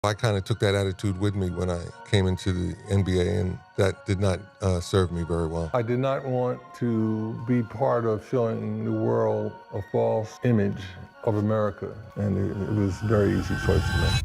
I kind of took that attitude with me when I came into the NBA, and that did not serve me very well. I did not want to be part of showing the world a false image of America, and it was a very easy choice to make.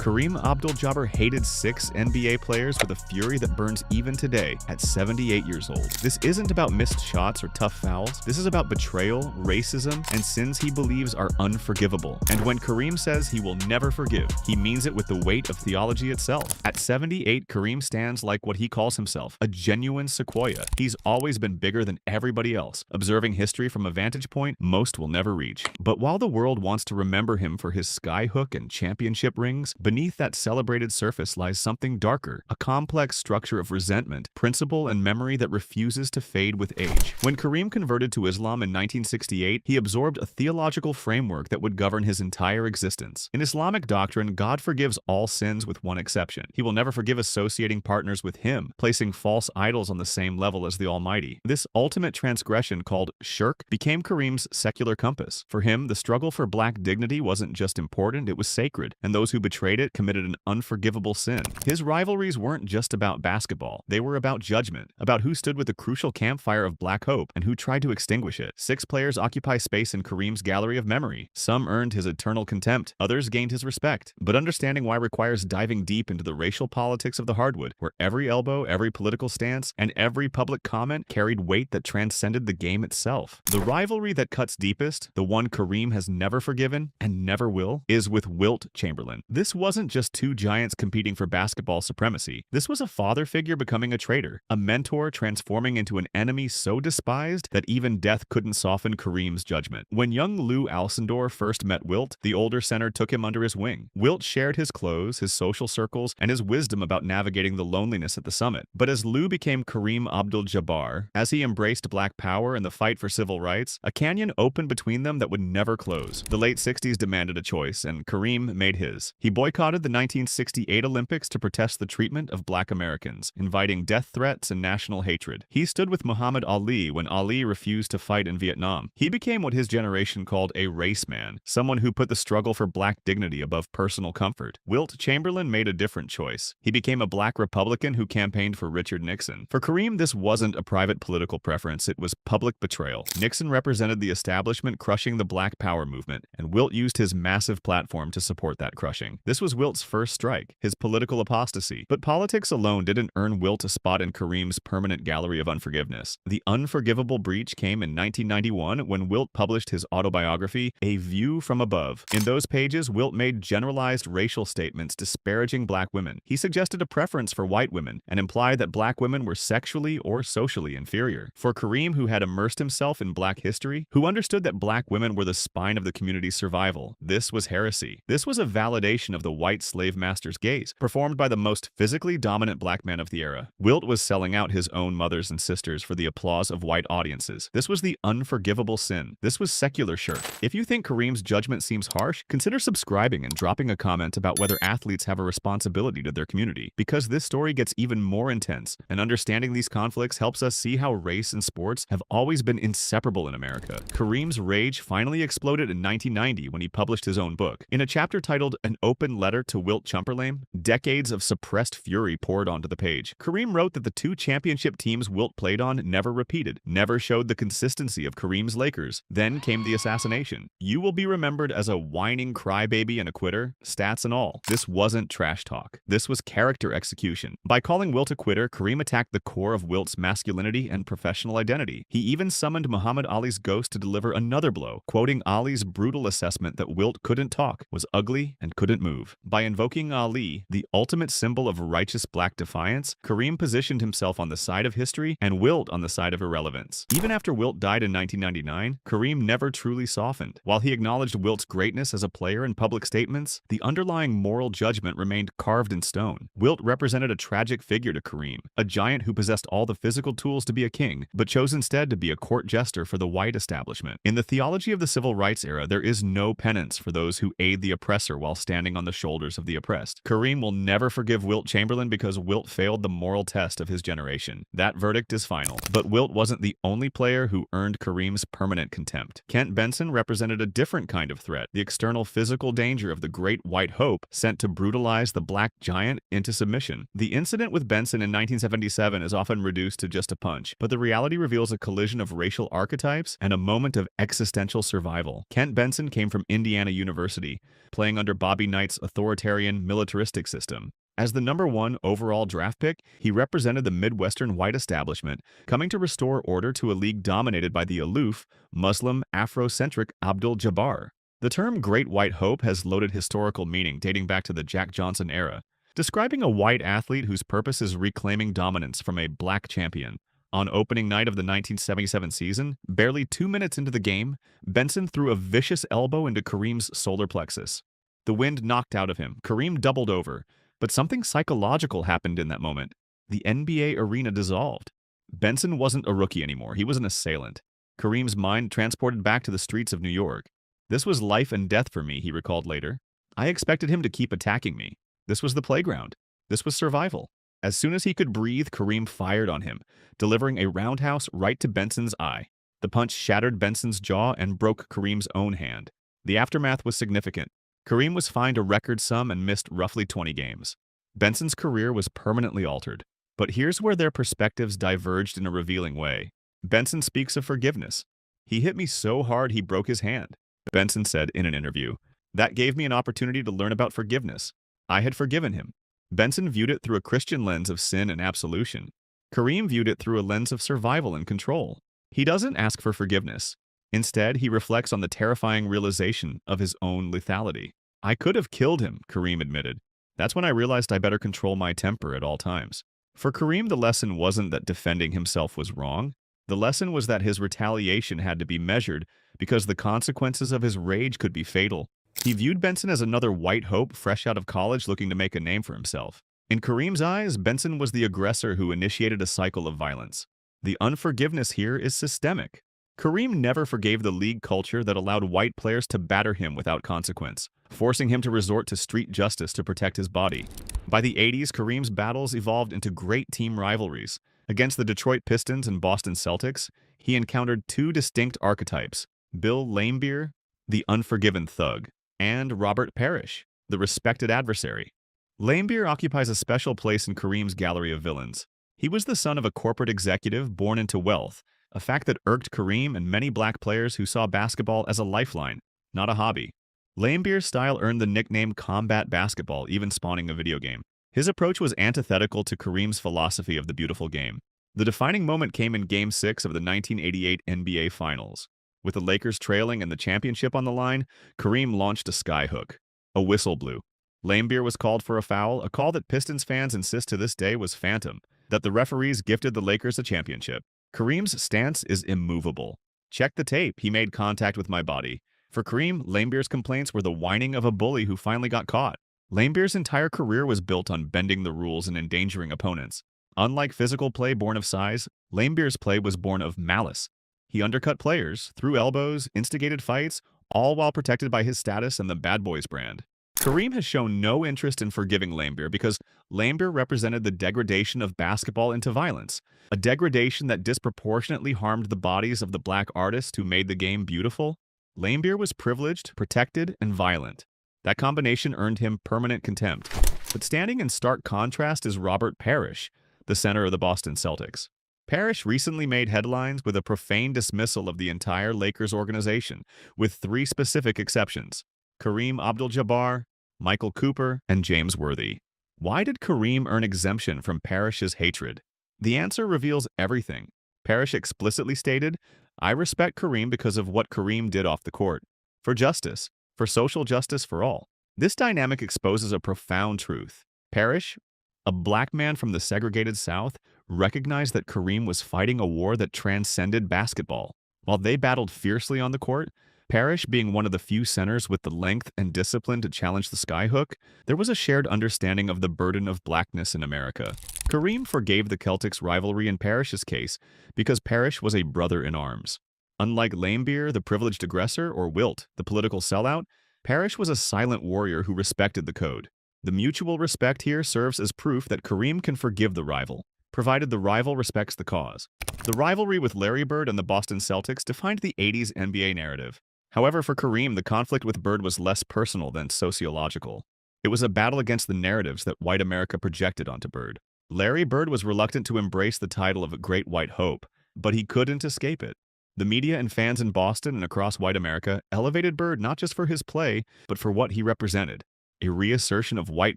Kareem Abdul-Jabbar hated 6 NBA players with a fury that burns even today at 78 years old. This isn't about missed shots or tough fouls. This is about betrayal, racism, and sins he believes are unforgivable. And when Kareem says he will never forgive, he means it with the weight of theology itself. At 78, Kareem stands like what he calls himself, a genuine sequoia. He's always been bigger than everybody else, observing history from a vantage point most will never reach. But while the world wants to remember him for his skyhook and championship rings, beneath that celebrated surface lies something darker, a complex structure of resentment, principle, and memory that refuses to fade with age. When Kareem converted to Islam in 1968, he absorbed a theological framework that would govern his entire existence. In Islamic doctrine, God forgives all sins with one exception. He will never forgive associating partners with him, placing false idols on the same level as the Almighty. This ultimate transgression, called shirk, became Kareem's secular compass. For him, the struggle for black dignity wasn't just important, it was sacred, and those who betrayed it committed an unforgivable sin. His rivalries weren't just about basketball. They were about judgment, about who stood with the crucial campfire of black hope and who tried to extinguish it. 6 players occupy space in Kareem's gallery of memory. Some earned his eternal contempt, others gained his respect. But understanding why requires diving deep into the racial politics of the hardwood, where every elbow, every political stance, and every public comment carried weight that transcended the game itself. The rivalry that cuts deepest, the one Kareem has never forgiven and never will, is with Wilt Chamberlain. This wasn't just 2 giants competing for basketball supremacy. This was a father figure becoming a traitor, a mentor transforming into an enemy so despised that even death couldn't soften Kareem's judgment. When young Lou Alcindor first met Wilt, the older center took him under his wing. Wilt shared his clothes, his social circles, and his wisdom about navigating the loneliness at the summit. But as Lou became Kareem Abdul-Jabbar, as he embraced black power and the fight for civil rights, a canyon opened between them that would never close. The late 60s demanded a choice, and Kareem made his. He boycotted the 1968 Olympics to protest the treatment of black Americans, inviting death threats and national hatred. He stood with Muhammad Ali when Ali refused to fight in Vietnam. He became what his generation called a race man, someone who put the struggle for black dignity above personal comfort. Wilt Chamberlain made a different choice. He became a black Republican who campaigned for Richard Nixon. For Kareem, this wasn't a private political preference, it was public betrayal. Nixon represented the establishment crushing the Black Power movement, and Wilt used his massive platform to support that crushing. This was Wilt's first strike, his political apostasy. But politics alone didn't earn Wilt a spot in Kareem's permanent gallery of unforgiveness. The unforgivable breach came in 1991 when Wilt published his autobiography, A View from Above. In those pages, Wilt made generalized racial statements disparaging black women. He suggested a preference for white women and implied that black women were sexually or socially inferior. For Kareem, who had immersed himself in black history, who understood that black women were the spine of the community's survival, this was heresy. This was a validation of the white slave master's gaze, performed by the most physically dominant black man of the era. Wilt was selling out his own mothers and sisters for the applause of white audiences. This was the unforgivable sin. This was secular shirk. If you think Kareem's judgment seems harsh, consider subscribing and dropping a comment about whether athletes have a responsibility to their community, because this story gets even more intense, and understanding these conflicts helps us see how race and sports have always been inseparable in America. Kareem's rage finally exploded in 1990 when he published his own book. In a chapter titled An Open Letter to Wilt Chamberlain, decades of suppressed fury poured onto the page. Kareem wrote that the 2 championship teams Wilt played on never repeated, never showed the consistency of Kareem's Lakers. Then came the assassination. You will be remembered as a whining crybaby and a quitter, stats and all. This wasn't trash talk. This was character execution. By calling Wilt a quitter, Kareem attacked the core of Wilt's masculinity and professional identity. He even summoned Muhammad Ali's ghost to deliver another blow, quoting Ali's brutal assessment that Wilt couldn't talk, was ugly, and couldn't move. By invoking Ali, the ultimate symbol of righteous black defiance, Kareem positioned himself on the side of history and Wilt on the side of irrelevance. Even after Wilt died in 1999, Kareem never truly softened. While he acknowledged Wilt's greatness as a player in public statements, the underlying moral judgment remained carved in stone. Wilt represented a tragic figure to Kareem, a giant who possessed all the physical tools to be a king, but chose instead to be a court jester for the white establishment. In the theology of the civil rights era, there is no penance for those who aid the oppressor while standing on the shoulders of the oppressed. Kareem will never forgive Wilt Chamberlain because Wilt failed the moral test of his generation. That verdict is final. But Wilt wasn't the only player who earned Kareem's permanent contempt. Kent Benson represented a different kind of threat, the external physical danger of the Great White Hope sent to brutalize the black giant into submission. The incident with Benson in 1977 is often reduced to just a punch, but the reality reveals a collision of racial archetypes and a moment of existential survival. Kent Benson came from Indiana University, playing under Bobby Knight's authoritarian, militaristic system. As the #1 overall draft pick, he represented the Midwestern white establishment, coming to restore order to a league dominated by the aloof, Muslim, Afrocentric Abdul-Jabbar. The term Great White Hope has loaded historical meaning dating back to the Jack Johnson era, describing a white athlete whose purpose is reclaiming dominance from a black champion. On opening night of the 1977 season, barely 2 minutes into the game, Benson threw a vicious elbow into Kareem's solar plexus. The wind knocked out of him. Kareem doubled over, but something psychological happened in that moment. The NBA arena dissolved. Benson wasn't a rookie anymore. He was an assailant. Kareem's mind transported back to the streets of New York. "This was life and death for me," he recalled later. "I expected him to keep attacking me. This was the playground. This was survival." As soon as he could breathe, Kareem fired on him, delivering a roundhouse right to Benson's eye. The punch shattered Benson's jaw and broke Kareem's own hand. The aftermath was significant. Kareem was fined a record sum and missed roughly 20 games. Benson's career was permanently altered. But here's where their perspectives diverged in a revealing way. Benson speaks of forgiveness. "He hit me so hard he broke his hand," Benson said in an interview. "That gave me an opportunity to learn about forgiveness. I had forgiven him." Benson viewed it through a Christian lens of sin and absolution. Kareem viewed it through a lens of survival and control. He doesn't ask for forgiveness. Instead, he reflects on the terrifying realization of his own lethality. "I could have killed him," Kareem admitted. "That's when I realized I better control my temper at all times." For Kareem, the lesson wasn't that defending himself was wrong. The lesson was that his retaliation had to be measured because the consequences of his rage could be fatal. He viewed Benson as another white hope fresh out of college looking to make a name for himself. In Kareem's eyes, Benson was the aggressor who initiated a cycle of violence. The unforgiveness here is systemic. Kareem never forgave the league culture that allowed white players to batter him without consequence, forcing him to resort to street justice to protect his body. By the 80s, Kareem's battles evolved into great team rivalries. Against the Detroit Pistons and Boston Celtics, he encountered two distinct archetypes: Bill Laimbeer, the unforgiven thug, and Robert Parrish, the respected adversary. Laimbeer occupies a special place in Kareem's gallery of villains. He was the son of a corporate executive born into wealth, a fact that irked Kareem and many black players who saw basketball as a lifeline, not a hobby. Laimbeer's style earned the nickname Combat Basketball, even spawning a video game. His approach was antithetical to Kareem's philosophy of the beautiful game. The defining moment came in Game 6 of the 1988 NBA Finals. With the Lakers trailing and the championship on the line, Kareem launched a skyhook. A whistle blew. Laimbeer was called for a foul, a call that Pistons fans insist to this day was phantom, that the referees gifted the Lakers a championship. Kareem's stance is immovable. "Check the tape, he made contact with my body." For Kareem, Laimbeer's complaints were the whining of a bully who finally got caught. Laimbeer's entire career was built on bending the rules and endangering opponents. Unlike physical play born of size, Laimbeer's play was born of malice. He undercut players, threw elbows, instigated fights, all while protected by his status and the Bad Boys brand. Kareem has shown no interest in forgiving Laimbeer because Laimbeer represented the degradation of basketball into violence, a degradation that disproportionately harmed the bodies of the black artists who made the game beautiful. Laimbeer was privileged, protected, and violent. That combination earned him permanent contempt. But standing in stark contrast is Robert Parrish, the center of the Boston Celtics. Parrish recently made headlines with a profane dismissal of the entire Lakers organization, with 3 specific exceptions: Kareem Abdul-Jabbar, Michael Cooper, and James Worthy. Why did Kareem earn exemption from Parrish's hatred? The answer reveals everything. Parrish explicitly stated, "I respect Kareem because of what Kareem did off the court. For justice, for social justice for all." This dynamic exposes a profound truth. Parrish, a black man from the segregated South, recognized that Kareem was fighting a war that transcended basketball. While they battled fiercely on the court, Parrish being one of the few centers with the length and discipline to challenge the skyhook, there was a shared understanding of the burden of blackness in America. Kareem forgave the Celtics' rivalry in Parrish's case because Parrish was a brother in arms. Unlike Laimbeer, the privileged aggressor, or Wilt, the political sellout, Parrish was a silent warrior who respected the code. The mutual respect here serves as proof that Kareem can forgive the rival, provided the rival respects the cause. The rivalry with Larry Bird and the Boston Celtics defined the 80s NBA narrative. However, for Kareem, the conflict with Bird was less personal than sociological. It was a battle against the narratives that white America projected onto Bird. Larry Bird was reluctant to embrace the title of Great White Hope, but he couldn't escape it. The media and fans in Boston and across white America elevated Bird not just for his play, but for what he represented, a reassertion of white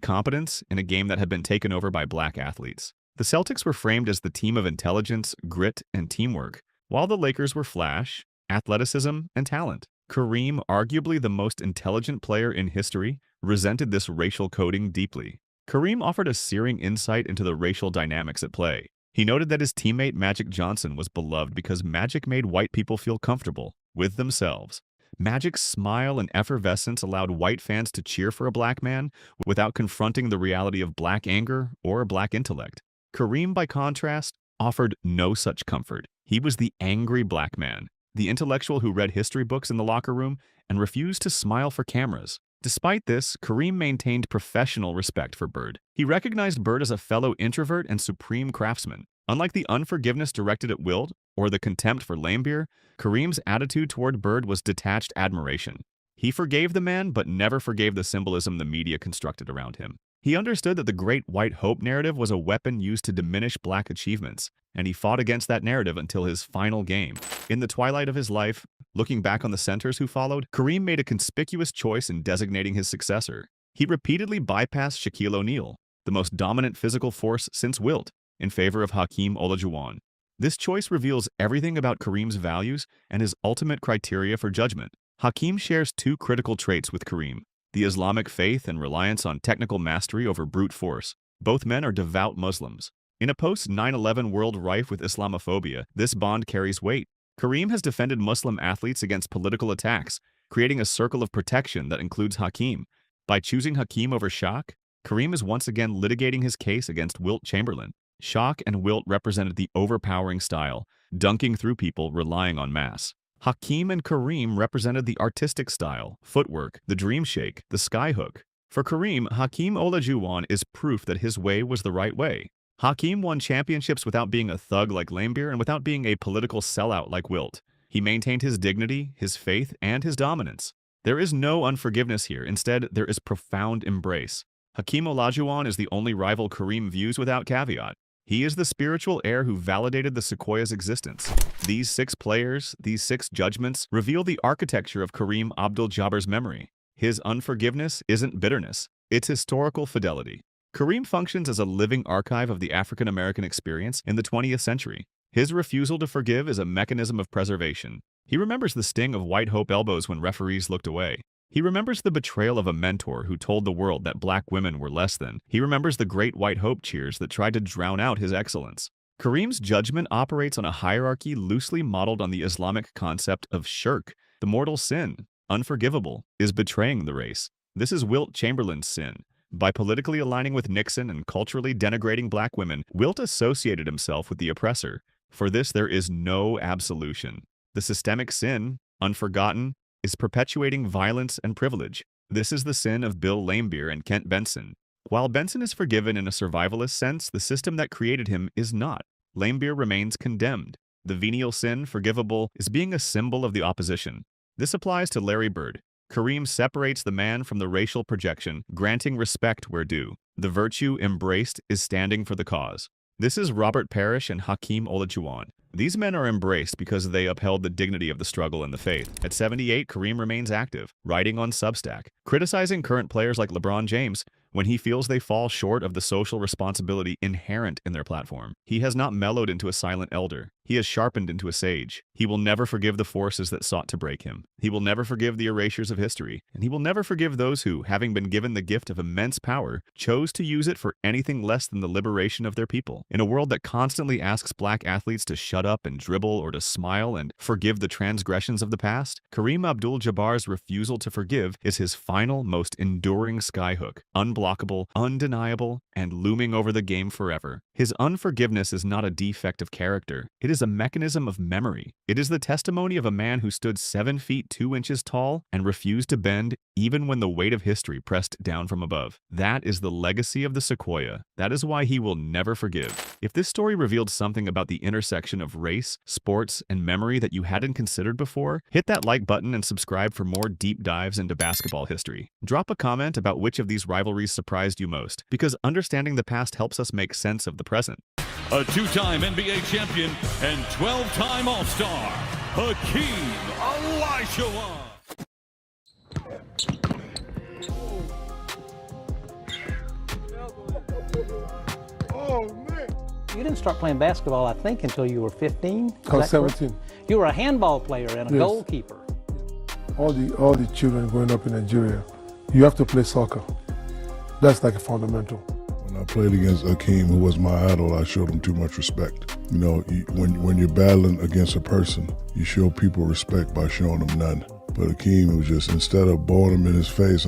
competence in a game that had been taken over by black athletes. The Celtics were framed as the team of intelligence, grit, and teamwork, while the Lakers were flash, athleticism, and talent. Kareem, arguably the most intelligent player in history, resented this racial coding deeply. Kareem offered a searing insight into the racial dynamics at play. He noted that his teammate Magic Johnson was beloved because Magic made white people feel comfortable with themselves. Magic's smile and effervescence allowed white fans to cheer for a black man without confronting the reality of black anger or black intellect. Kareem, by contrast, offered no such comfort. He was the angry black man, the intellectual who read history books in the locker room and refused to smile for cameras. Despite this, Kareem maintained professional respect for Bird. He recognized Bird as a fellow introvert and supreme craftsman. Unlike the unforgiveness directed at Wilt or the contempt for Laimbeer, Kareem's attitude toward Bird was detached admiration. He forgave the man, but never forgave the symbolism the media constructed around him. He understood that the Great White Hope narrative was a weapon used to diminish black achievements, and he fought against that narrative until his final game. In the twilight of his life, looking back on the centers who followed, Kareem made a conspicuous choice in designating his successor. He repeatedly bypassed Shaquille O'Neal, the most dominant physical force since Wilt, in favor of Hakeem Olajuwon. This choice reveals everything about Kareem's values and his ultimate criteria for judgment. Hakeem shares two critical traits with Kareem: the Islamic faith and reliance on technical mastery over brute force. Both men are devout Muslims. In a post-9/11 world rife with Islamophobia, this bond carries weight. Kareem has defended Muslim athletes against political attacks, creating a circle of protection that includes Hakeem. By choosing Hakeem over Shaq, Kareem is once again litigating his case against Wilt Chamberlain. Shaq and Wilt represented the overpowering style, dunking through people relying on mass. Hakeem and Kareem represented the artistic style, footwork, the dream shake, the skyhook. For Kareem, Hakeem Olajuwon is proof that his way was the right way. Hakeem won championships without being a thug like Laimbeer and without being a political sellout like Wilt. He maintained his dignity, his faith, and his dominance. There is no unforgiveness here. Instead, there is profound embrace. Hakeem Olajuwon is the only rival Kareem views without caveat. He is the spiritual heir who validated the Sequoia's existence. These 6 players, these 6 judgments, reveal the architecture of Kareem Abdul-Jabbar's memory. His unforgiveness isn't bitterness, it's historical fidelity. Kareem functions as a living archive of the African-American experience in the 20th century. His refusal to forgive is a mechanism of preservation. He remembers the sting of white hope elbows when referees looked away. He remembers the betrayal of a mentor who told the world that black women were less than. He remembers the Great White Hope cheers that tried to drown out his excellence. Kareem's judgment operates on a hierarchy loosely modeled on the Islamic concept of shirk. The mortal sin, unforgivable, is betraying the race. This is Wilt Chamberlain's sin. By politically aligning with Nixon and culturally denigrating black women, Wilt associated himself with the oppressor. For this, there is no absolution. The systemic sin, unforgotten, is perpetuating violence and privilege. This is the sin of Bill Laimbeer and Kent Benson. While Benson is forgiven in a survivalist sense, the system that created him is not. Laimbeer remains condemned. The venial sin, forgivable, is being a symbol of the opposition. This applies to Larry Bird. Kareem separates the man from the racial projection, granting respect where due. The virtue embraced is standing for the cause. This is Robert Parrish and Hakeem Olajuwon. These men are embraced because they upheld the dignity of the struggle and the faith. At 78, Kareem remains active, writing on Substack, criticizing current players like LeBron James when he feels they fall short of the social responsibility inherent in their platform. He has not mellowed into a silent elder. He has sharpened into a sage. He will never forgive the forces that sought to break him. He will never forgive the erasures of history. And he will never forgive those who, having been given the gift of immense power, chose to use it for anything less than the liberation of their people. In a world that constantly asks black athletes to shut up and dribble or to smile and forgive the transgressions of the past, Kareem Abdul-Jabbar's refusal to forgive is his final, most enduring skyhook, unblockable, undeniable, and looming over the game forever. His unforgiveness is not a defect of character. It is is a mechanism of memory. It is the testimony of a man who stood 7 feet 2 inches tall and refused to bend even when the weight of history pressed down from above. That is the legacy of the Sequoia. That is why he will never forgive. If this story revealed something about the intersection of race, sports, and memory that you hadn't considered before, hit that like button and subscribe for more deep dives into basketball history. Drop a comment about which of these rivalries surprised you most, because understanding the past helps us make sense of the present. A two-time NBA champion and 12-time All-Star, Hakeem Olajuwon. Oh, man. You didn't start playing basketball, I think, until you were 15? I was 17. You were a handball player and a Yes. goalkeeper. All the children growing up in Nigeria, you have to play soccer. That's like a fundamental. When I played against Hakeem, who was my idol, I showed him too much respect. You know, when you're battling against a person, you show people respect by showing them none. But Hakeem, it was just, instead of bowling him in his face,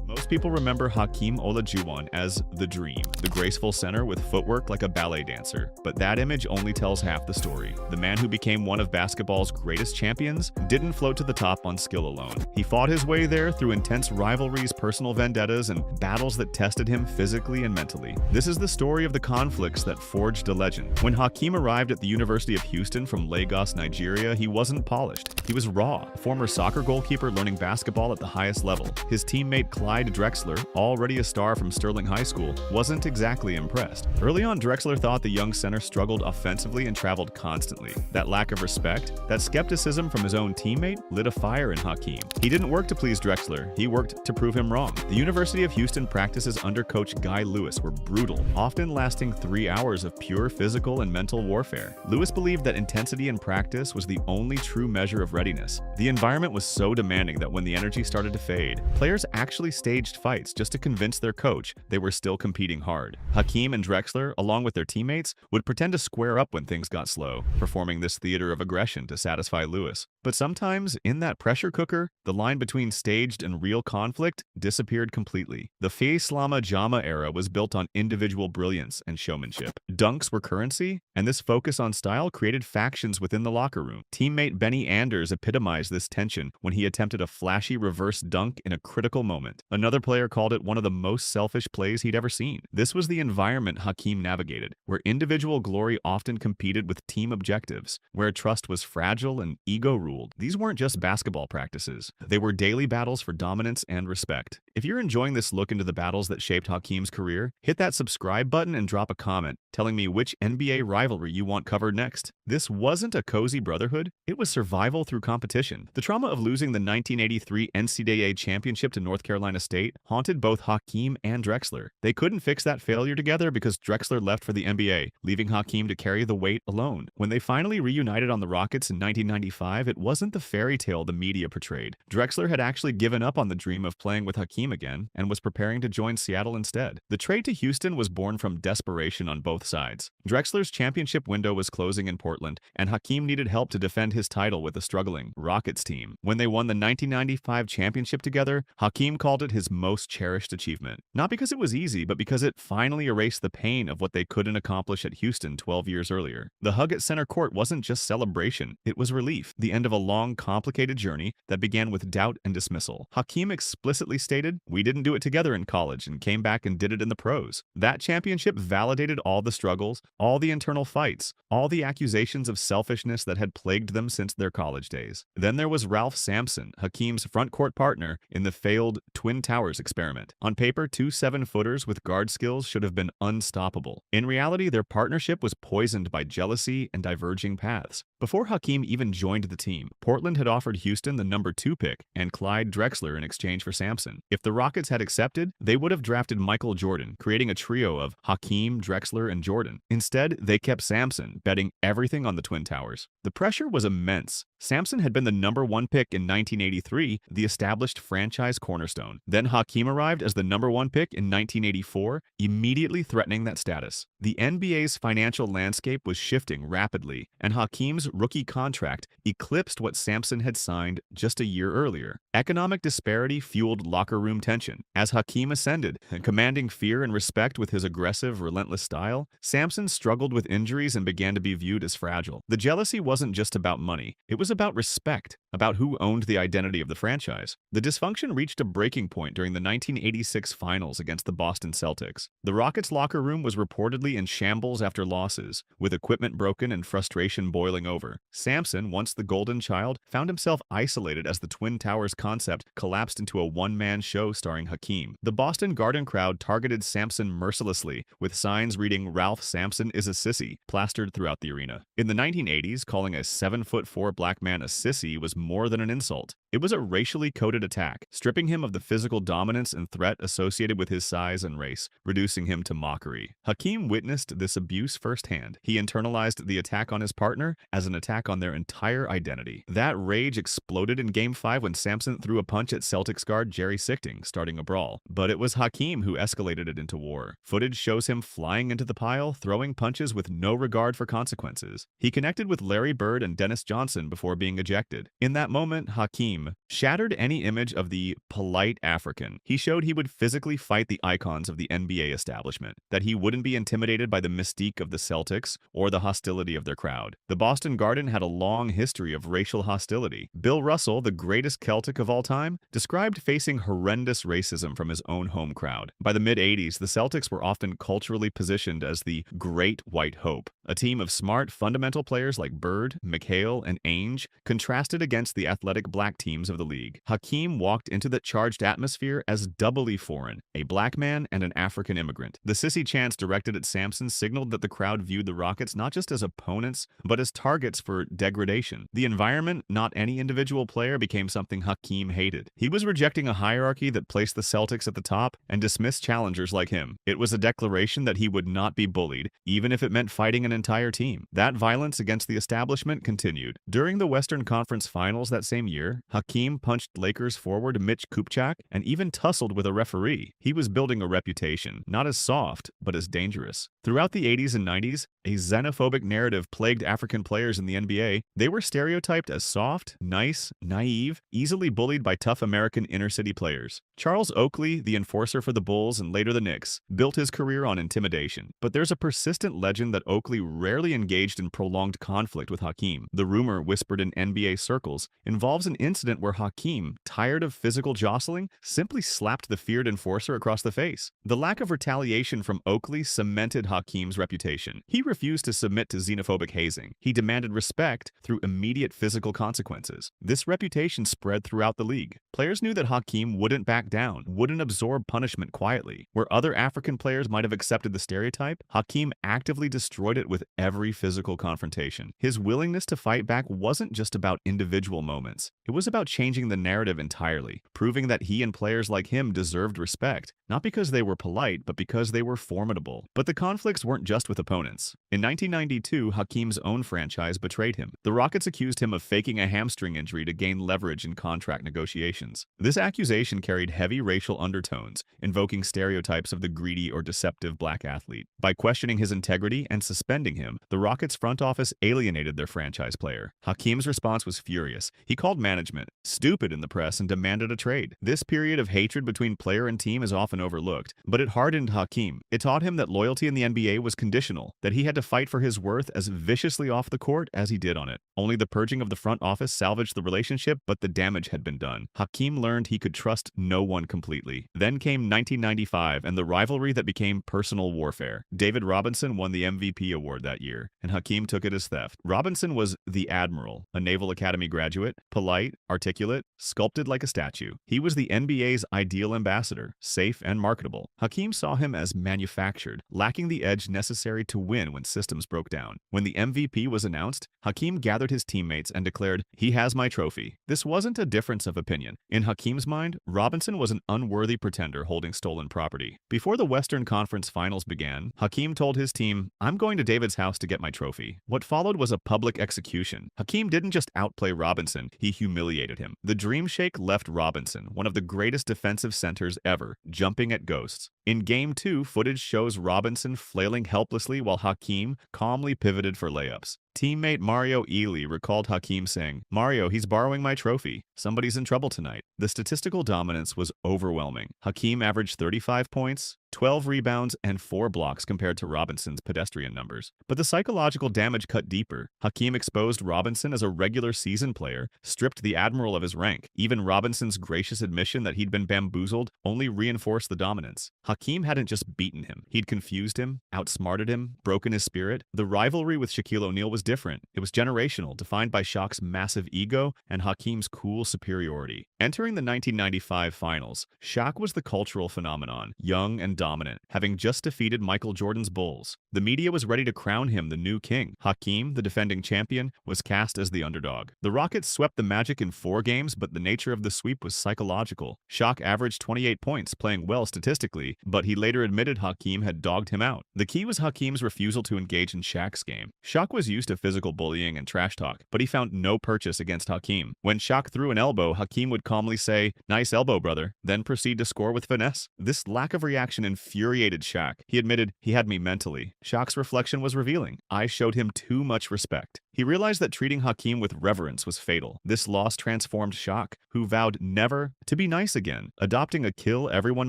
Most people remember Hakeem Olajuwon as the Dream, the graceful center with footwork like a ballet dancer. But that image only tells half the story. The man who became one of basketball's greatest champions didn't float to the top on skill alone. He fought his way there through intense rivalries, personal vendettas, and battles that tested him physically and mentally. This is the story of the conflicts that forged a legend. When Hakeem arrived at the University of Houston from Lagos, Nigeria, he wasn't polished. He was raw, a former soccer goalkeeper learning basketball at the highest level. His teammate Clyde Drexler, already a star from Sterling High School, wasn't exactly impressed. Early on, Drexler thought the young center struggled offensively and traveled constantly. That lack of respect, that skepticism from his own teammate, lit a fire in Hakeem. He didn't work to please Drexler, he worked to prove him wrong. The University of Houston practices under coach Guy Lewis were brutal, often lasting 3 hours of pure physical and mental warfare. Lewis believed that intensity in practice was the only true measure of readiness. The environment was so demanding that when the energy started to fade, players actually staged fights just to convince their coach they were still competing hard. Hakeem and Drexler, along with their teammates, would pretend to square up when things got slow, performing this theater of aggression to satisfy Lewis. But sometimes, in that pressure cooker, the line between staged and real conflict disappeared completely. The Faye Slama Jama era was built on individual brilliance and showmanship. Dunks were currency, and this focus on style created factions within the locker room. Teammate Benny Anders epitomized this tension when he attempted a flashy reverse dunk in a critical moment. Another player called it one of the most selfish plays he'd ever seen. This was the environment Hakeem navigated, where individual glory often competed with team objectives, where trust was fragile and ego ruled. These weren't just basketball practices. They were daily battles for dominance and respect. If you're enjoying this look into the battles that shaped Hakeem's career, hit that subscribe button and drop a comment telling me which NBA rivalry you want covered next. This wasn't a cozy brotherhood, it was survival through competition. The trauma of losing the 1983 NCAA championship to North Carolina State haunted both Hakeem and Drexler. They couldn't fix that failure together because Drexler left for the NBA, leaving Hakeem to carry the weight alone. When they finally reunited on the Rockets in 1995, it wasn't the fairy tale the media portrayed. Drexler had actually given up on the dream of playing with Hakeem again and was preparing to join Seattle instead. The trade to Houston was born from desperation on both sides. Drexler's championship window was closing in Portland, and Hakeem needed help to defend his title with a struggling Rockets team. When they won the 1995 championship together, Hakeem called it his most cherished achievement. Not because it was easy, but because it finally erased the pain of what they couldn't accomplish at Houston 12 years earlier. The hug at center court wasn't just celebration, it was relief, the end of a long, complicated journey that began with doubt and dismissal. Hakeem explicitly stated, "We didn't do it together in college and came back and did it in the pros." That championship validated all the struggles, all the internal fights, all the accusations of selfishness that had plagued them since their college days. Then there was Ralph Sampson, Hakeem's front court partner in the failed Twin Towers experiment. On paper, two 7-footers with guard skills should have been unstoppable. In reality, their partnership was poisoned by jealousy and diverging paths. Before Hakeem even joined the team, Portland had offered Houston the number 2 pick and Clyde Drexler in exchange for Sampson. If the Rockets had accepted, they would have drafted Michael Jordan, creating a trio of Hakeem, Drexler, and Jordan. Instead, they kept Sampson, betting everything on the Twin Towers. The pressure was immense. Sampson had been the #1 pick in 1983, the established franchise cornerstone. Then Hakeem arrived as the #1 pick in 1984, immediately threatening that status. The NBA's financial landscape was shifting rapidly, and Hakeem's rookie contract eclipsed what Sampson had signed just a year earlier. Economic disparity fueled locker room tension. As Hakeem ascended, commanding fear and respect with his aggressive, relentless style, Sampson struggled with injuries and began to be viewed as fragile. The jealousy wasn't just about money. It was about respect, about who owned the identity of the franchise. The dysfunction reached a breaking point during the 1986 finals against the Boston Celtics. The Rockets' locker room was reportedly in shambles after losses, with equipment broken and frustration boiling over. Sampson, once the golden child, found himself isolated as the Twin Towers concept collapsed into a one-man show starring Hakeem. The Boston Garden crowd targeted Sampson mercilessly, with signs reading "Ralph Sampson is a sissy" plastered throughout the arena. In the 1980s, calling a 7'4" black man a sissy was more than an insult. It was a racially coded attack, stripping him of the physical dominance and threat associated with his size and race, reducing him to mockery. Hakeem witnessed this abuse firsthand. He internalized the attack on his partner as an attack on their entire identity. That rage exploded in Game 5 when Sampson threw a punch at Celtics guard Jerry Sichting, starting a brawl. But it was Hakeem who escalated it into war. Footage shows him flying into the pile, throwing punches with no regard for consequences. He connected with Larry Bird and Dennis Johnson before being ejected. In that moment, Hakeem shattered any image of the polite African. He showed he would physically fight the icons of the NBA establishment, that he wouldn't be intimidated by the mystique of the Celtics or the hostility of their crowd. The Boston Garden had a long history of racial hostility. Bill Russell, the greatest Celtic of all time, described facing horrendous racism from his own home crowd. By the mid-80s, the Celtics were often culturally positioned as the Great White Hope, a team of smart, fundamental players like Bird, McHale, and Ainge contrasted against the athletic black teams of the league. Hakeem walked into that charged atmosphere as doubly foreign, a black man and an African immigrant. The sissy chants directed at Sampson signaled that the crowd viewed the Rockets not just as opponents, but as targets for degradation. The environment, not any individual player, became something Hakeem hated. He was rejecting a hierarchy that placed the Celtics at the top and dismissed challengers like him. It was a declaration that he would not be bullied, even if it meant fighting an entire team. That violence against the establishment continued. During the Western Conference Finals that same year, Hakeem punched Lakers forward Mitch Kupchak and even tussled with a referee. He was building a reputation, not as soft, but as dangerous. Throughout the 80s and 90s, a xenophobic narrative plagued African players in the NBA. They were stereotyped as soft, nice, naive, easily bullied by tough American inner-city players. Charles Oakley, the enforcer for the Bulls and later the Knicks, built his career on intimidation. But there's a persistent legend that Oakley rarely engaged in prolonged conflict with Hakeem. The rumor, whispered in NBA circles, involves an incident where Hakeem, tired of physical jostling, simply slapped the feared enforcer across the face. The lack of retaliation from Oakley cemented Hakeem's reputation. He refused to submit to xenophobic hazing. He demanded respect through immediate physical consequences. This reputation spread throughout the league. Players knew that Hakeem wouldn't back down, wouldn't absorb punishment quietly. Where other African players might have accepted the stereotype, Hakeem actively destroyed it with every physical confrontation. His willingness to fight back wasn't just about individual moments. It was about changing the narrative entirely, proving that he and players like him deserved respect, not because they were polite, but because they were formidable. But the conflicts weren't just with opponents. In 1992, Hakeem's own franchise betrayed him. The Rockets accused him of faking a hamstring injury to gain leverage in contract negotiations. This accusation carried heavy racial undertones, invoking stereotypes of the greedy or deceptive black athlete. By questioning his integrity and suspending him, the Rockets front office alienated their franchise player. Hakeem's response was furious. He called management stupid in the press and demanded a trade. This period of hatred between player and team is often overlooked, but it hardened Hakeem. It taught him that loyalty in the NBA was conditional, that he had to fight for his worth as viciously off the court as he did on it. Only the purging of the front office salvaged the relationship, but the damage had been done. Hakeem learned he could trust no one completely. Then came 1995 and the rivalry that became personal warfare. David Robinson won the MVP award that year, and Hakeem took it as theft. Robinson was the Admiral, a Naval Academy graduate, polite, articulate, sculpted like a statue. He was the NBA's ideal ambassador, safe and marketable. Hakeem saw him as manufactured, lacking the edge necessary to win when and systems broke down. When the MVP was announced, Hakeem gathered his teammates and declared, "He has my trophy." This wasn't a difference of opinion. In Hakeem's mind, Robinson was an unworthy pretender holding stolen property. Before the Western Conference Finals began, Hakeem told his team, "I'm going to David's house to get my trophy." What followed was a public execution. Hakeem didn't just outplay Robinson, he humiliated him. The Dream Shake left Robinson, one of the greatest defensive centers ever, jumping at ghosts. In Game 2, footage shows Robinson flailing helplessly while Hakeem calmly pivoted for layups. Teammate Mario Ely recalled Hakeem saying, "Mario, he's borrowing my trophy. Somebody's in trouble tonight." The statistical dominance was overwhelming. Hakeem averaged 35 points, 12 rebounds, and 4 blocks compared to Robinson's pedestrian numbers. But the psychological damage cut deeper. Hakeem exposed Robinson as a regular season player, stripped the admiral of his rank. Even Robinson's gracious admission that he'd been bamboozled only reinforced the dominance. Hakeem hadn't just beaten him. He'd confused him, outsmarted him, broken his spirit. The rivalry with Shaquille O'Neal was different. It was generational, defined by Shaq's massive ego and Hakeem's cool superiority. Entering the 1995 finals, Shaq was the cultural phenomenon, young and dominant, having just defeated Michael Jordan's Bulls. The media was ready to crown him the new king. Hakeem, the defending champion, was cast as the underdog. The Rockets swept the Magic in 4 games, but the nature of the sweep was psychological. Shaq averaged 28 points, playing well statistically, but he later admitted Hakeem had dogged him out. The key was Hakeem's refusal to engage in Shaq's game. Shaq was used to physical bullying and trash talk, but he found no purchase against Hakeem. When Shaq threw an elbow, Hakeem would calmly say, "Nice elbow, brother," then proceed to score with finesse. This lack of reaction infuriated Shaq. He admitted, "He had me mentally." Shaq's reflection was revealing. "I showed him too much respect." He realized that treating Hakeem with reverence was fatal. This loss transformed Shaq, who vowed never to be nice again, adopting a kill-everyone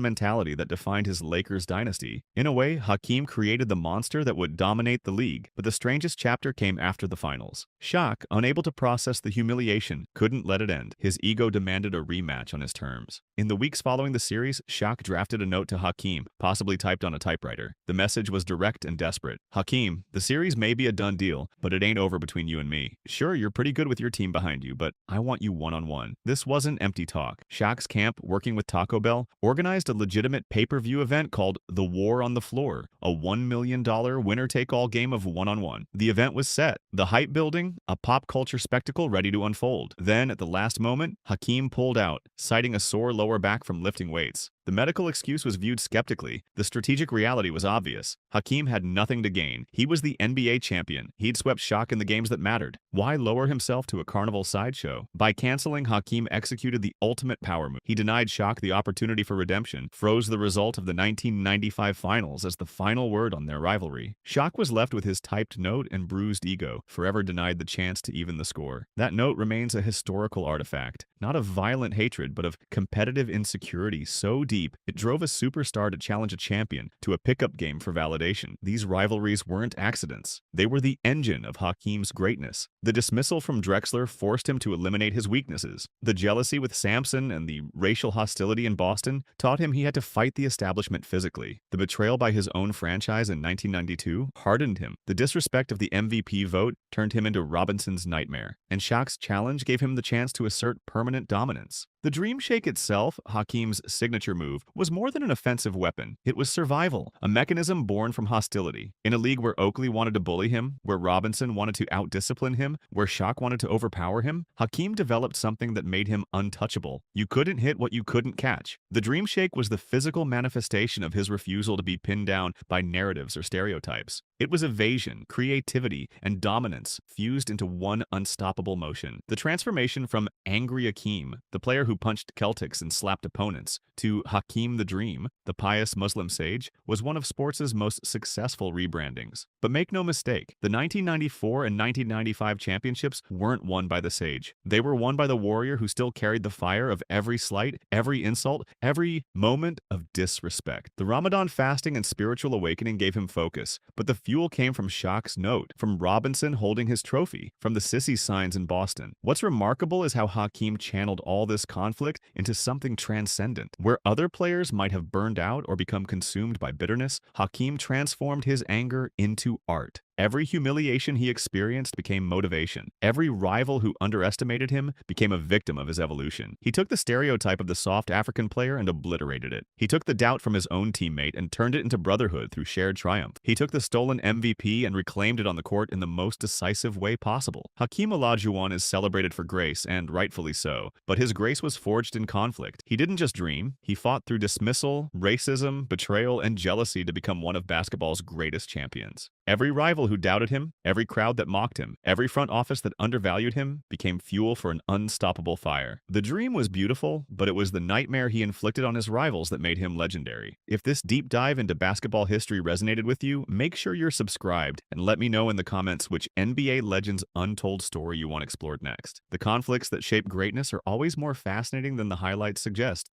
mentality that defined his Lakers dynasty. In a way, Hakeem created the monster that would dominate the league, but the strangest chapter came after the finals. Shaq, unable to process the humiliation, couldn't let it end. His ego demanded a rematch on his terms. In the weeks following the series, Shaq drafted a note to Hakeem, possibly typed on a typewriter. The message was direct and desperate. "Hakeem, the series may be a done deal, but it ain't over between you and me. Sure, you're pretty good with your team behind you, but I want you one-on-one." This wasn't empty talk. Shaq's camp, working with Taco Bell, organized a legitimate pay-per-view event called The War on the Floor, a $1 million winner-take-all game of one-on-one. The event was set, the hype building, a pop culture spectacle ready to unfold. Then, at the last moment, Hakeem pulled out, citing a sore lower back from lifting weights. The medical excuse was viewed skeptically. The strategic reality was obvious. Hakeem had nothing to gain. He was the NBA champion. He'd swept Shaq in the games that mattered. Why lower himself to a carnival sideshow? By canceling, Hakeem executed the ultimate power move. He denied Shaq the opportunity for redemption, froze the result of the 1995 finals as the final word on their rivalry. Shaq was left with his typed note and bruised ego, forever denied the chance to even the score. That note remains a historical artifact, not of violent hatred, but of competitive insecurity so deep it drove a superstar to challenge a champion to a pickup game for validation. These rivalries weren't accidents. They were the engine of Hakeem's greatness. The dismissal from Drexler forced him to eliminate his weaknesses. The jealousy with Sampson and the racial hostility in Boston taught him he had to fight the establishment physically. The betrayal by his own franchise in 1992 hardened him. The disrespect of the MVP vote turned him into Robinson's nightmare. And Shaq's challenge gave him the chance to assert permanent dominance. The Dream Shake itself, Hakeem's signature move, was more than an offensive weapon. It was survival, a mechanism born from hostility. In a league where Oakley wanted to bully him, where Robinson wanted to outdiscipline him, where Shaq wanted to overpower him, Hakeem developed something that made him untouchable. You couldn't hit what you couldn't catch. The Dream Shake was the physical manifestation of his refusal to be pinned down by narratives or stereotypes. It was evasion, creativity, and dominance fused into one unstoppable motion. The transformation from Angry Hakeem, the player who punched Celtics and slapped opponents, to Hakeem the Dream, the pious Muslim sage, was one of sports' most successful rebrandings. But make no mistake, the 1994 and 1995 championships weren't won by the sage. They were won by the warrior who still carried the fire of every slight, every insult, every moment of disrespect. The Ramadan fasting and spiritual awakening gave him focus, but the fuel came from Shaq's note, from Robinson holding his trophy, from the sissy signs in Boston. What's remarkable is how Hakeem channeled all this conflict into something transcendent. Where other players might have burned out or become consumed by bitterness, Hakeem transformed his anger into art. Every humiliation he experienced became motivation. Every rival who underestimated him became a victim of his evolution. He took the stereotype of the soft African player and obliterated it. He took the doubt from his own teammate and turned it into brotherhood through shared triumph. He took the stolen MVP and reclaimed it on the court in the most decisive way possible. Hakeem Olajuwon is celebrated for grace, and rightfully so, but his grace was forged in conflict. He didn't just dream, he fought through dismissal, racism, betrayal, and jealousy to become one of basketball's greatest champions. Every rival who doubted him, every crowd that mocked him, every front office that undervalued him became fuel for an unstoppable fire. The dream was beautiful, but it was the nightmare he inflicted on his rivals that made him legendary. If this deep dive into basketball history resonated with you, make sure you're subscribed and let me know in the comments which NBA legend's untold story you want explored next. The conflicts that shape greatness are always more fascinating than the highlights suggest.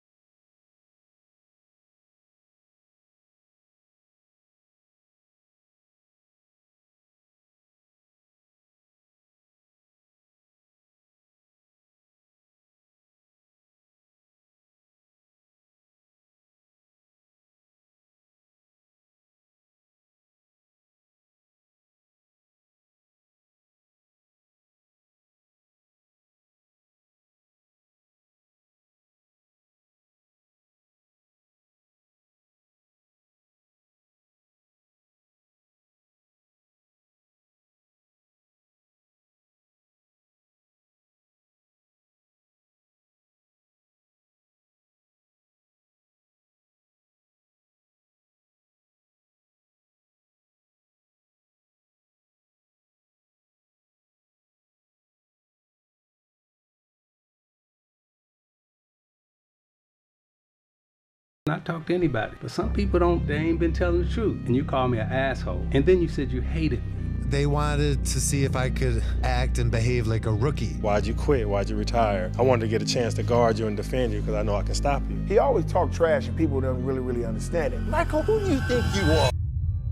I talk to anybody, but some people they ain't been telling the truth. And you call me an asshole. And then you said you hated me. They wanted to see if I could act and behave like a rookie. Why'd you quit? Why'd you retire? I wanted to get a chance to guard you and defend you because I know I can stop you. He always talked trash and people don't really understand it. Michael, who do you think you are?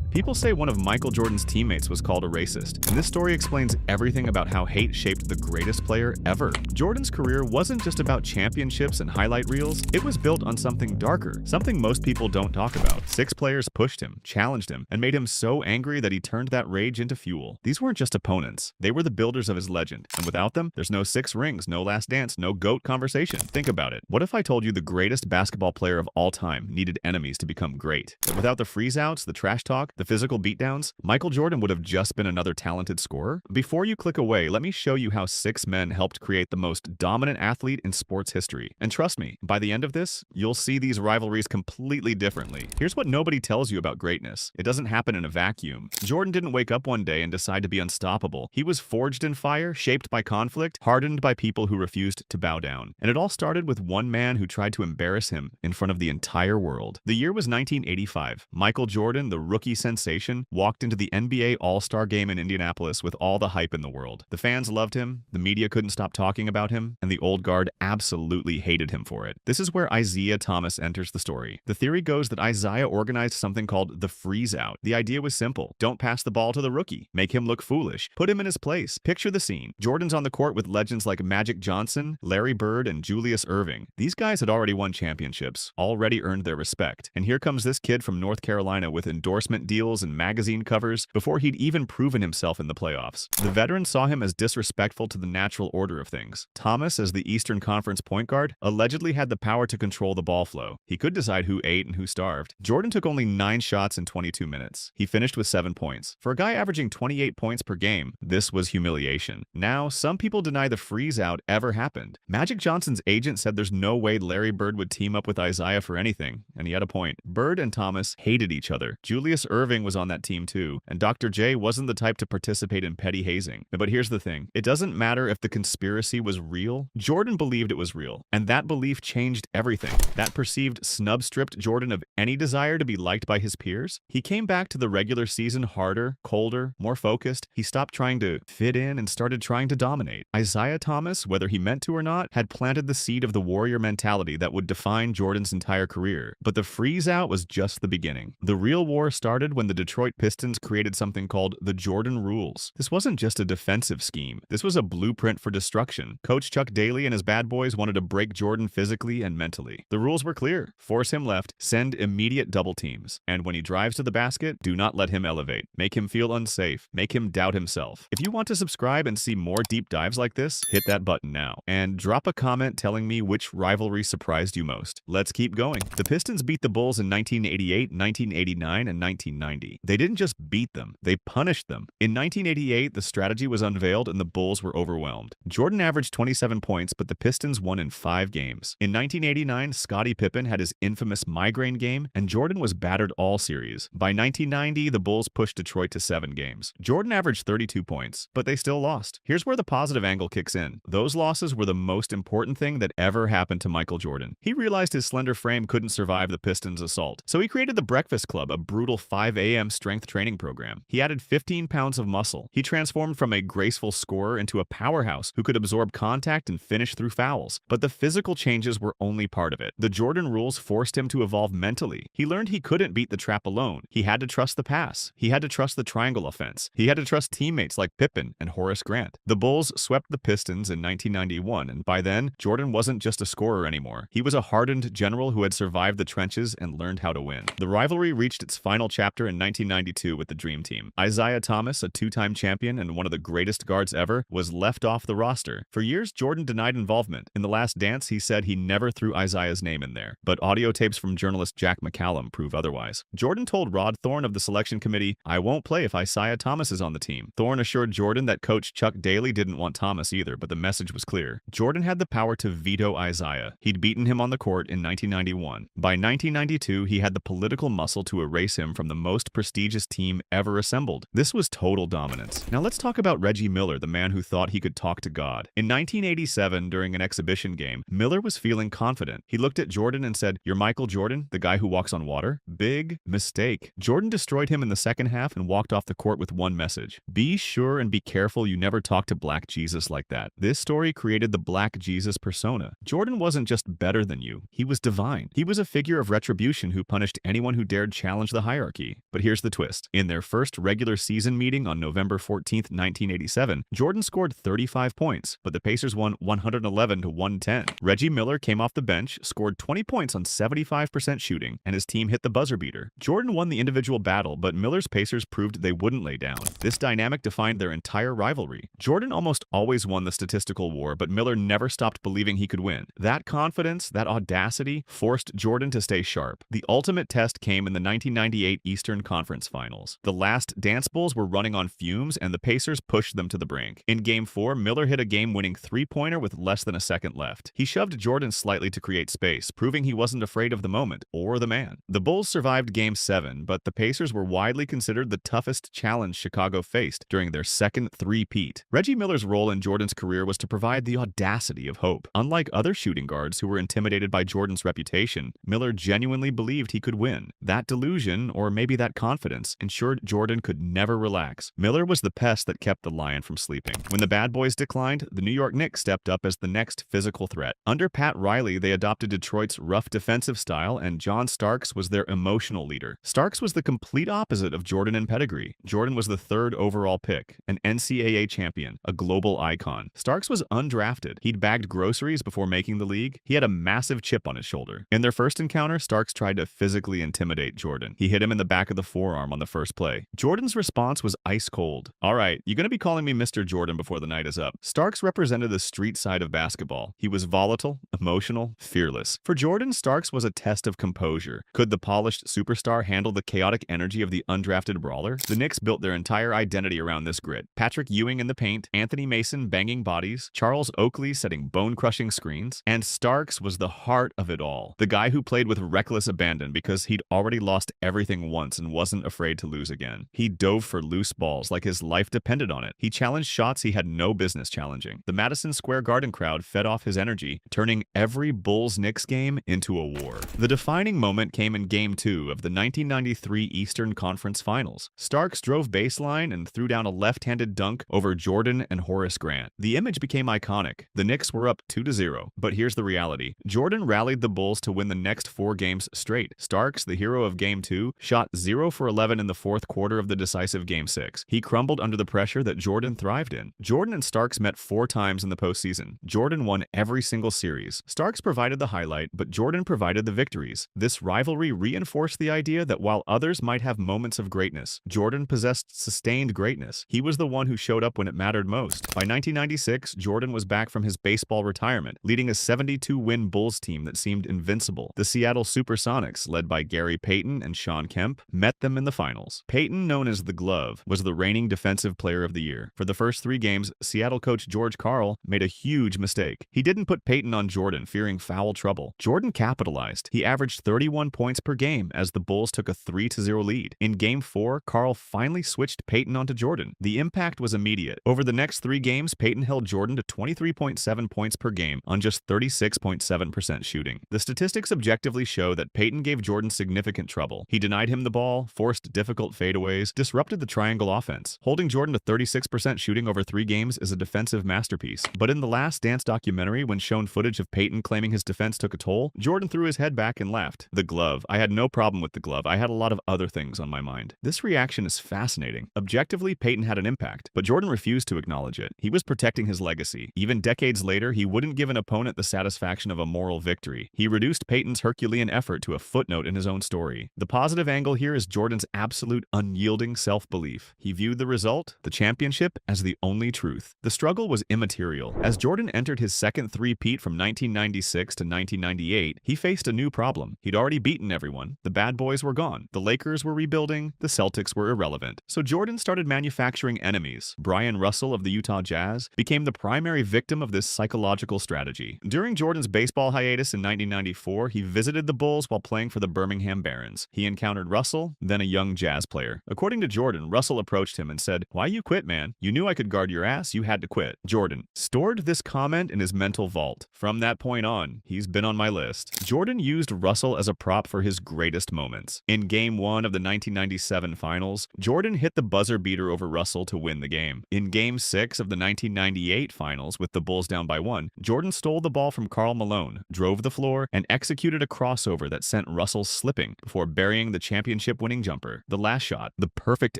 People say one of Michael Jordan's teammates was called a racist, and this story explains everything about how hate shaped the greatest player ever. Jordan's career wasn't just about championships and highlight reels, it was built on something darker, something most people don't talk about. 6 players pushed him, challenged him, and made him so angry that he turned that rage into fuel. These weren't just opponents, they were the builders of his legend, and without them, there's no 6 rings, no last dance, no GOAT conversation. Think about it. What if I told you the greatest basketball player of all time needed enemies to become great? But without the freeze-outs, the trash talk, the physical beatdowns, Michael Jordan would have just been another talented scorer. Before you click away, let me show you how 6 men helped create the most dominant athlete in sports history. And trust me, by the end of this, you'll see these rivalries completely differently. Here's what nobody tells you about greatness. It doesn't happen in a vacuum. Jordan didn't wake up one day and decide to be unstoppable. He was forged in fire, shaped by conflict, hardened by people who refused to bow down. And it all started with one man who tried to embarrass him in front of the entire world. The year was 1985. Michael Jordan, the rookie sensation, walked into the NBA All-Star Game in Indianapolis with all the hype in the world. The fans loved him, the media couldn't stop talking about him, and the old guard absolutely hated him for it. This is where Isiah Thomas enters the story. The theory goes that Isiah organized something called the freeze-out. The idea was simple. Don't pass the ball to the rookie. Make him look foolish. Put him in his place. Picture the scene. Jordan's on the court with legends like Magic Johnson, Larry Bird, and Julius Erving. These guys had already won championships, already earned their respect. And here comes this kid from North Carolina with endorsement deals and magazine covers before he'd even proven himself in the playoffs. The veterans saw him as disrespectful to the natural order of things. Thomas, as the Eastern Conference point guard, allegedly had the power to control the ball flow. He could decide who ate and who starved. Jordan took only 9 shots in 22 minutes. He finished with 7 points. For a guy averaging 28 points per game, this was humiliation. Now, some people deny the freeze-out ever happened. Magic Johnson's agent said there's no way Larry Bird would team up with Isiah for anything, and he had a point. Bird and Thomas hated each other. Julius Erving was on that team too, and Dr. J wasn't the type to participate in petty hazing. But here's the thing. It doesn't matter if the conspiracy was real. Jordan believed it was real, and that belief changed everything. That perceived snub stripped Jordan of any desire to be liked by his peers. He came back to the regular season harder, colder, more focused. He stopped trying to fit in and started trying to dominate. Isiah Thomas, whether he meant to or not, had planted the seed of the warrior mentality that would define Jordan's entire career. But the freeze-out was just the beginning. The real war started when the Detroit Pistons created something called the Jordan Rules. This wasn't just a defensive scheme. This was a blueprint for destruction. Coach Chuck Daly and his bad boys wanted to break Jordan physically and mentally. The rules were clear. Force him left, send immediate double teams. And when he drives to the basket, do not let him elevate. Make him feel unsafe. Make him doubt himself. If you want to subscribe and see more deep dives like this, hit that button now. And drop a comment telling me which rivalry surprised you most. Let's keep going. The Pistons beat the Bulls in 1988, 1989, and 1990. They didn't just beat them, they punished them. In 1988, the strategy was unveiled and the Bulls were overwhelmed. Jordan averaged 27 points, but the Pistons won in 5 games. In 1989, Scottie Pippen had his infamous migraine game, and Jordan was battered all series. By 1990, the Bulls pushed Detroit to 7 games. Jordan averaged 32 points, but they still lost. Here's where the positive angle kicks in. Those losses were the most important thing that ever happened to Michael Jordan. He realized his slender frame couldn't survive the Pistons' assault, so he created the Breakfast Club, a brutal 5 a.m. strength training program. He added 15 pounds of muscle. He transformed from a graceful scorer into a powerhouse who could absorb contact and finish through fouls. But the physical changes were only part of it. The Jordan Rules forced him to evolve mentally. He learned he couldn't beat the trap alone. He had to trust the pass. He had to trust the triangle offense. He had to trust teammates like Pippen and Horace Grant. The Bulls swept the Pistons in 1991, and by then, Jordan wasn't just a scorer anymore. He was a hardened general who had survived the trenches and learned how to win. The rivalry reached its final chapter in 1992 with the Dream Team. Isaiah Thomas, a 2-time champion and one of the greatest guards ever, was left off the roster. For years, Jordan denied involvement. In The Last Dance, he said he never threw Isaiah's name in there, but audio tapes from journalist Jack McCallum prove otherwise. Jordan told Rod Thorne of the selection committee, "I won't play if Isaiah Thomas is on the team." Thorne assured Jordan that coach Chuck Daly didn't want Thomas either, but the message was clear. Jordan had the power to veto Isaiah. He'd beaten him on the court in 1991. By 1992, he had the political muscle to erase him from the most prestigious team ever assembled. This was total dominance. Now let's talk about Reggie Miller, the man who thought he could talk to God. In 1987, during an exhibition game, Miller was feeling confident. He looked at Jordan and said, "You're Michael Jordan, the guy who walks on water?" Big mistake. Jordan destroyed him in the second half and walked off the court with one message: be sure and be careful you never talk to Black Jesus like that. This story created the Black Jesus persona. Jordan wasn't just better than you, he was divine. He was a figure of retribution who punished anyone who dared challenge the hierarchy. But here's the twist. In their first regular season meeting on November 14th, 1987, Jordan scored 35 points, but the Pacers won 111 to 110. Reggie Miller came off the bench, scored 20 points on 75% shooting, and his team hit the buzzer beater. Jordan won the individual battle, but Miller's Pacers proved they wouldn't lay down. This dynamic defined their entire rivalry. Jordan almost always won the statistical war, but Miller never stopped believing he could win. That confidence, that audacity, forced Jordan to stay sharp. The ultimate test came in the 1998 Eastern Conference Finals. The last Dance Bulls were running on fumes, and the Pacers pushed them to the brink. In Game 4, Miller hit a game-winning three-pointer with less than a second left. He shoved Jordan slightly to create space, proving he wasn't afraid of the moment or the man. The Bulls survived Game 7, but the Pacers were widely considered the toughest challenge Chicago faced during their second three-peat. Reggie Miller's role in Jordan's career was to provide the audacity of hope. Unlike other shooting guards who were intimidated by Jordan's reputation, Miller genuinely believed he could win. That delusion, or maybe that confidence, ensured Jordan could never relax. Miller was the pest that kept the lion from sleeping. When the bad boys declined, the New York Knicks stepped up as the next physical threat. Under Pat Riley, they adopted Detroit's rough defensive style, and John Starks was their emotional leader. Starks was the complete opposite of Jordan in pedigree. Jordan was the 3rd overall pick, an NCAA champion, a global icon. Starks was undrafted. He'd bagged groceries before making the league. He had a massive chip on his shoulder. In their first encounter, Starks tried to physically intimidate Jordan. He hit him in the back of the forearm on the first play. Jordan's response was ice cold. "All right, you're going to be calling me Mr. Jordan before the night is up." Starks represented the street side of basketball. He was volatile, emotional, fearless. For Jordan, Starks was a test of composure. Could the polished superstar handle the chaotic energy of the undrafted brawler? The Knicks built their entire identity around this grit. Patrick Ewing in the paint, Anthony Mason banging bodies, Charles Oakley setting bone-crushing screens, and Starks was the heart of it all. The guy who played with reckless abandon because he'd already lost everything once and wasn't afraid to lose again. He dove for loose balls like his life depended on it. He challenged shots he had no business challenging. The Madison Square Garden crowd fed off his energy, turning every Bulls-Knicks game into a war. The defining moment came in Game 2 of the 1993 Eastern Conference Finals. Starks drove baseline and threw down a left-handed dunk over Jordan and Horace Grant. The image became iconic. The Knicks were up 2-0, but here's the reality. Jordan rallied the Bulls to win the next 4 games straight. Starks, the hero of Game 2, shot 0 for 11 in the fourth quarter of the decisive Game 6. He crumbled under the pressure that Jordan thrived in. Jordan and Starks met 4 times in the postseason. Jordan won every single series. Starks provided the highlight, but Jordan provided the victories. This rivalry reinforced the idea that while others might have moments of greatness, Jordan possessed sustained greatness. He was the one who showed up when it mattered most. By 1996, Jordan was back from his baseball retirement, leading a 72-win Bulls team that seemed invincible. The Seattle Supersonics, led by Gary Payton and Shawn Kemp, met them in the finals. Payton, known as the Glove, was the reigning Defensive Player of the Year. For the first 3 games, Seattle coach George Karl made a huge mistake. He didn't put Payton on Jordan, fearing foul trouble. Jordan capitalized. He averaged 31 points per game as the Bulls took a 3-0 lead. In Game 4, Karl finally switched Payton onto Jordan. The impact was immediate. Over the next 3 games, Payton held Jordan to 23.7 points per game on just 36.7% shooting. The statistics objectively show that Payton gave Jordan significant trouble. He denied him the ball, forced difficult fadeaways, disrupted the triangle offense. Holding Jordan to 36% shooting over 3 games is a defensive masterpiece. But in The Last Dance documentary, when shown footage of Payton claiming his defense took a toll, Jordan threw his head back and laughed. The glove. I had no problem with the glove. I had a lot of other things on my mind. This reaction is fascinating. Objectively, Payton had an impact, but Jordan refused to acknowledge it. He was protecting his legacy. Even decades later, he wouldn't give an opponent the satisfaction of a moral victory. He reduced Payton's Herculean effort to a footnote in his own story. The positive angle here is Jordan's absolute unyielding self-belief. He viewed the result, the championship, as the only truth. The struggle was immaterial. As Jordan entered his second three-peat from 1996 to 1998, he faced a new problem. He'd already beaten everyone. The bad boys were gone. The Lakers were rebuilding. The Celtics were irrelevant. So Jordan started manufacturing enemies. Brian Russell of the Utah Jazz became the primary victim of this psychological strategy. During Jordan's baseball hiatus in 1994, he visited the Bulls while playing for the Birmingham Barons. He encountered Russell, then a young Jazz player. According to Jordan, Russell approached him and said, "Why you quit, man? You knew I could guard your ass. You had to quit." Jordan stored this comment in his mental vault. From that point on, he's been on my list. Jordan used Russell as a prop for his greatest moments. In Game 1 of the 1997 Finals, Jordan hit the buzzer beater over Russell to win the game. In Game 6 of the 1998 Finals, with the Bulls down by 1, Jordan stole the ball from Karl Malone, drove the floor, and executed a crossover that sent Russell slipping before burying the championship-winning jumper. The last shot, the perfect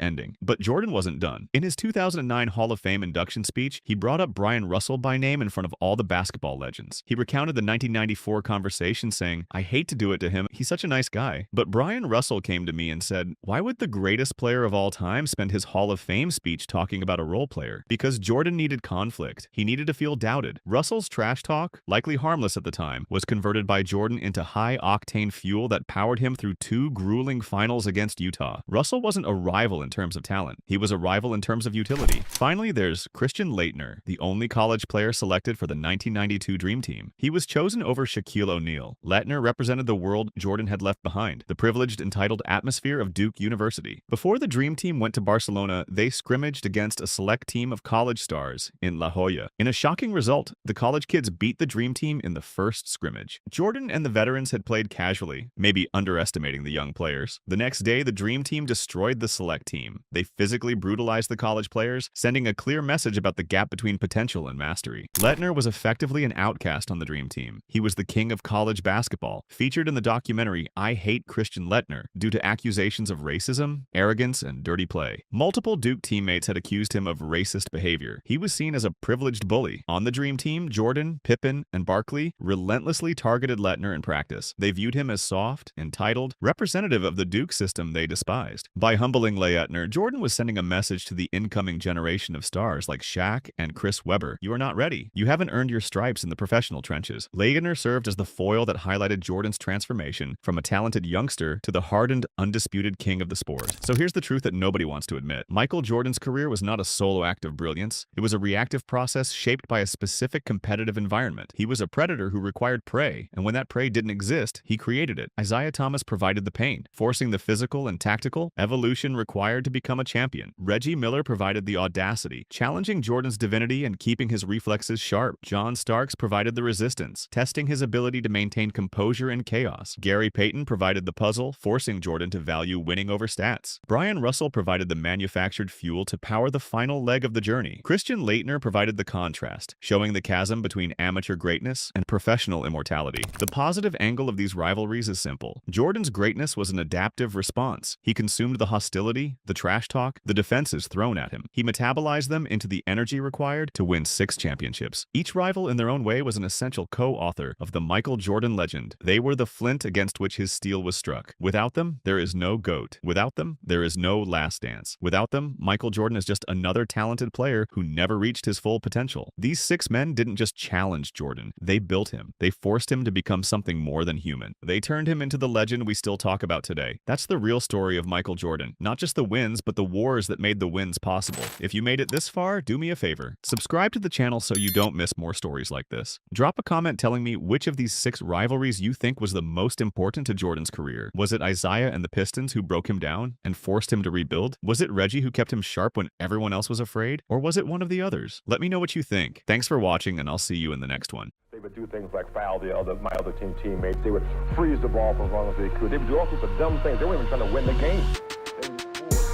ending. But Jordan wasn't done. In his 2009 Hall of Fame induction speech, he brought up Brian Russell by name in front of all the basketball legends. He recounted the 1994 conversation saying, "I hate to do it to him. He's such a nice guy." But Brian Russell came to me and said, "Why would the greatest player of all time spend his Hall of Fame speech talking about a role player?" Because Jordan needed conflict. He needed to feel doubted. Russell's trash talk, likely harmless at the time, was converted by Jordan into high-octane fuel that powered him through 2 grueling finals against Utah. Russell wasn't a rival in terms of talent. He was a rival in terms of utility. Finally, there's Christian Laettner, the only college player selected for the 1992 Dream Team. He was chosen over Shaquille O'Neal. Laettner represented the world Jordan had left behind, the privileged, entitled atmosphere of Duke University. Before the Dream Team went to Barcelona, they scrimmaged against a select team of college stars in La Jolla. In a shocking result, the college kids beat the Dream Team in the first scrimmage. Jordan and the veterans had played casually, maybe underestimating the young players. The next day, the Dream Team destroyed the select team. They physically brutalized the college players, sending a clear message about the gap between potential and mastery. Laettner was effectively an outcast on the Dream Team. He was the king of college basketball, featured in the documentary I Hate Christian Laettner due to accusations of racism, arrogance, and dirty play. Multiple Duke teammates had accused him of racist behavior. He was seen as a privileged bully. On the Dream Team, Jordan, Pippen, and Barkley relentlessly targeted Laettner in practice. They viewed him as soft, entitled, representative of the Duke system they despised. By humbling Laettner, Jordan was sending a message to the incoming generation of stars like Shaq and Chris Webber. You are not ready. You haven't earned your stripes in the professional trenches. Laettner served as the foil that highlighted Jordan's transformation from a talented youngster to the hardened, undisputed king of the sport. So here's the truth that nobody wants to admit. Michael Jordan's career was not a solo act of brilliance. It was a reactive process shaped by a specific competitive environment. He was a predator who required prey, and when that prey didn't exist, he created it. Isaiah Thomas provided the pain, forcing the physical and tactical evolution required to become a champion. Reggie Miller provided the audacity, challenging Jordan's divinity and keeping his reflexes sharp. John Starks provided the resistance, testing his ability to maintain composure in chaos. Gary Payton provided the puzzle, forcing Jordan to value winning over stats. Brian Russell provided the manufactured fuel to power the final leg of the journey. Christian Laettner provided the contrast, showing the chasm between amateur greatness and professional immortality. The positive angle of these rivalries is simple. Jordan's greatness was an adaptive response. He consumed the hostility, the trash talk, the defenses thrown at him. He metabolized them into the energy required to win 6 championships. Each rival in their own way was an essential co-author of the Michael Jordan legend. They were the flint against which his steel was struck. Without them, there is no GOAT. Without them, there is no Last Dance. Without them, Michael Jordan is just another talented player who never reached his full potential. These 6 men didn't just challenge Jordan. They built him. They forced him to become something more than human. They turned him into the legend we still talk about today. That's the real story of Michael Jordan. Not just the wins, but the wars that made the wins possible. If you made it this far, do me a favor. Subscribe to the channel so you don't miss more stories like this. Drop a comment telling me which of these 6 rivalries you think was the most important to Jordan's career. Was it Isaiah and the Pistons who broke him down and forced him to rebuild? Was it Reggie who kept him sharp when everyone else was afraid? Or was it one of the others? Let me know what you think. Thanks for watching, and I'll see you in the next one. They would do things like foul my other team teammates. They would freeze the ball for as long as they could. They would do all sorts of dumb things. They weren't even trying to win the game.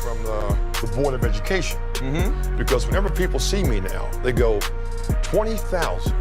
From the Board of Education. Because whenever people see me now, they go, 20,000.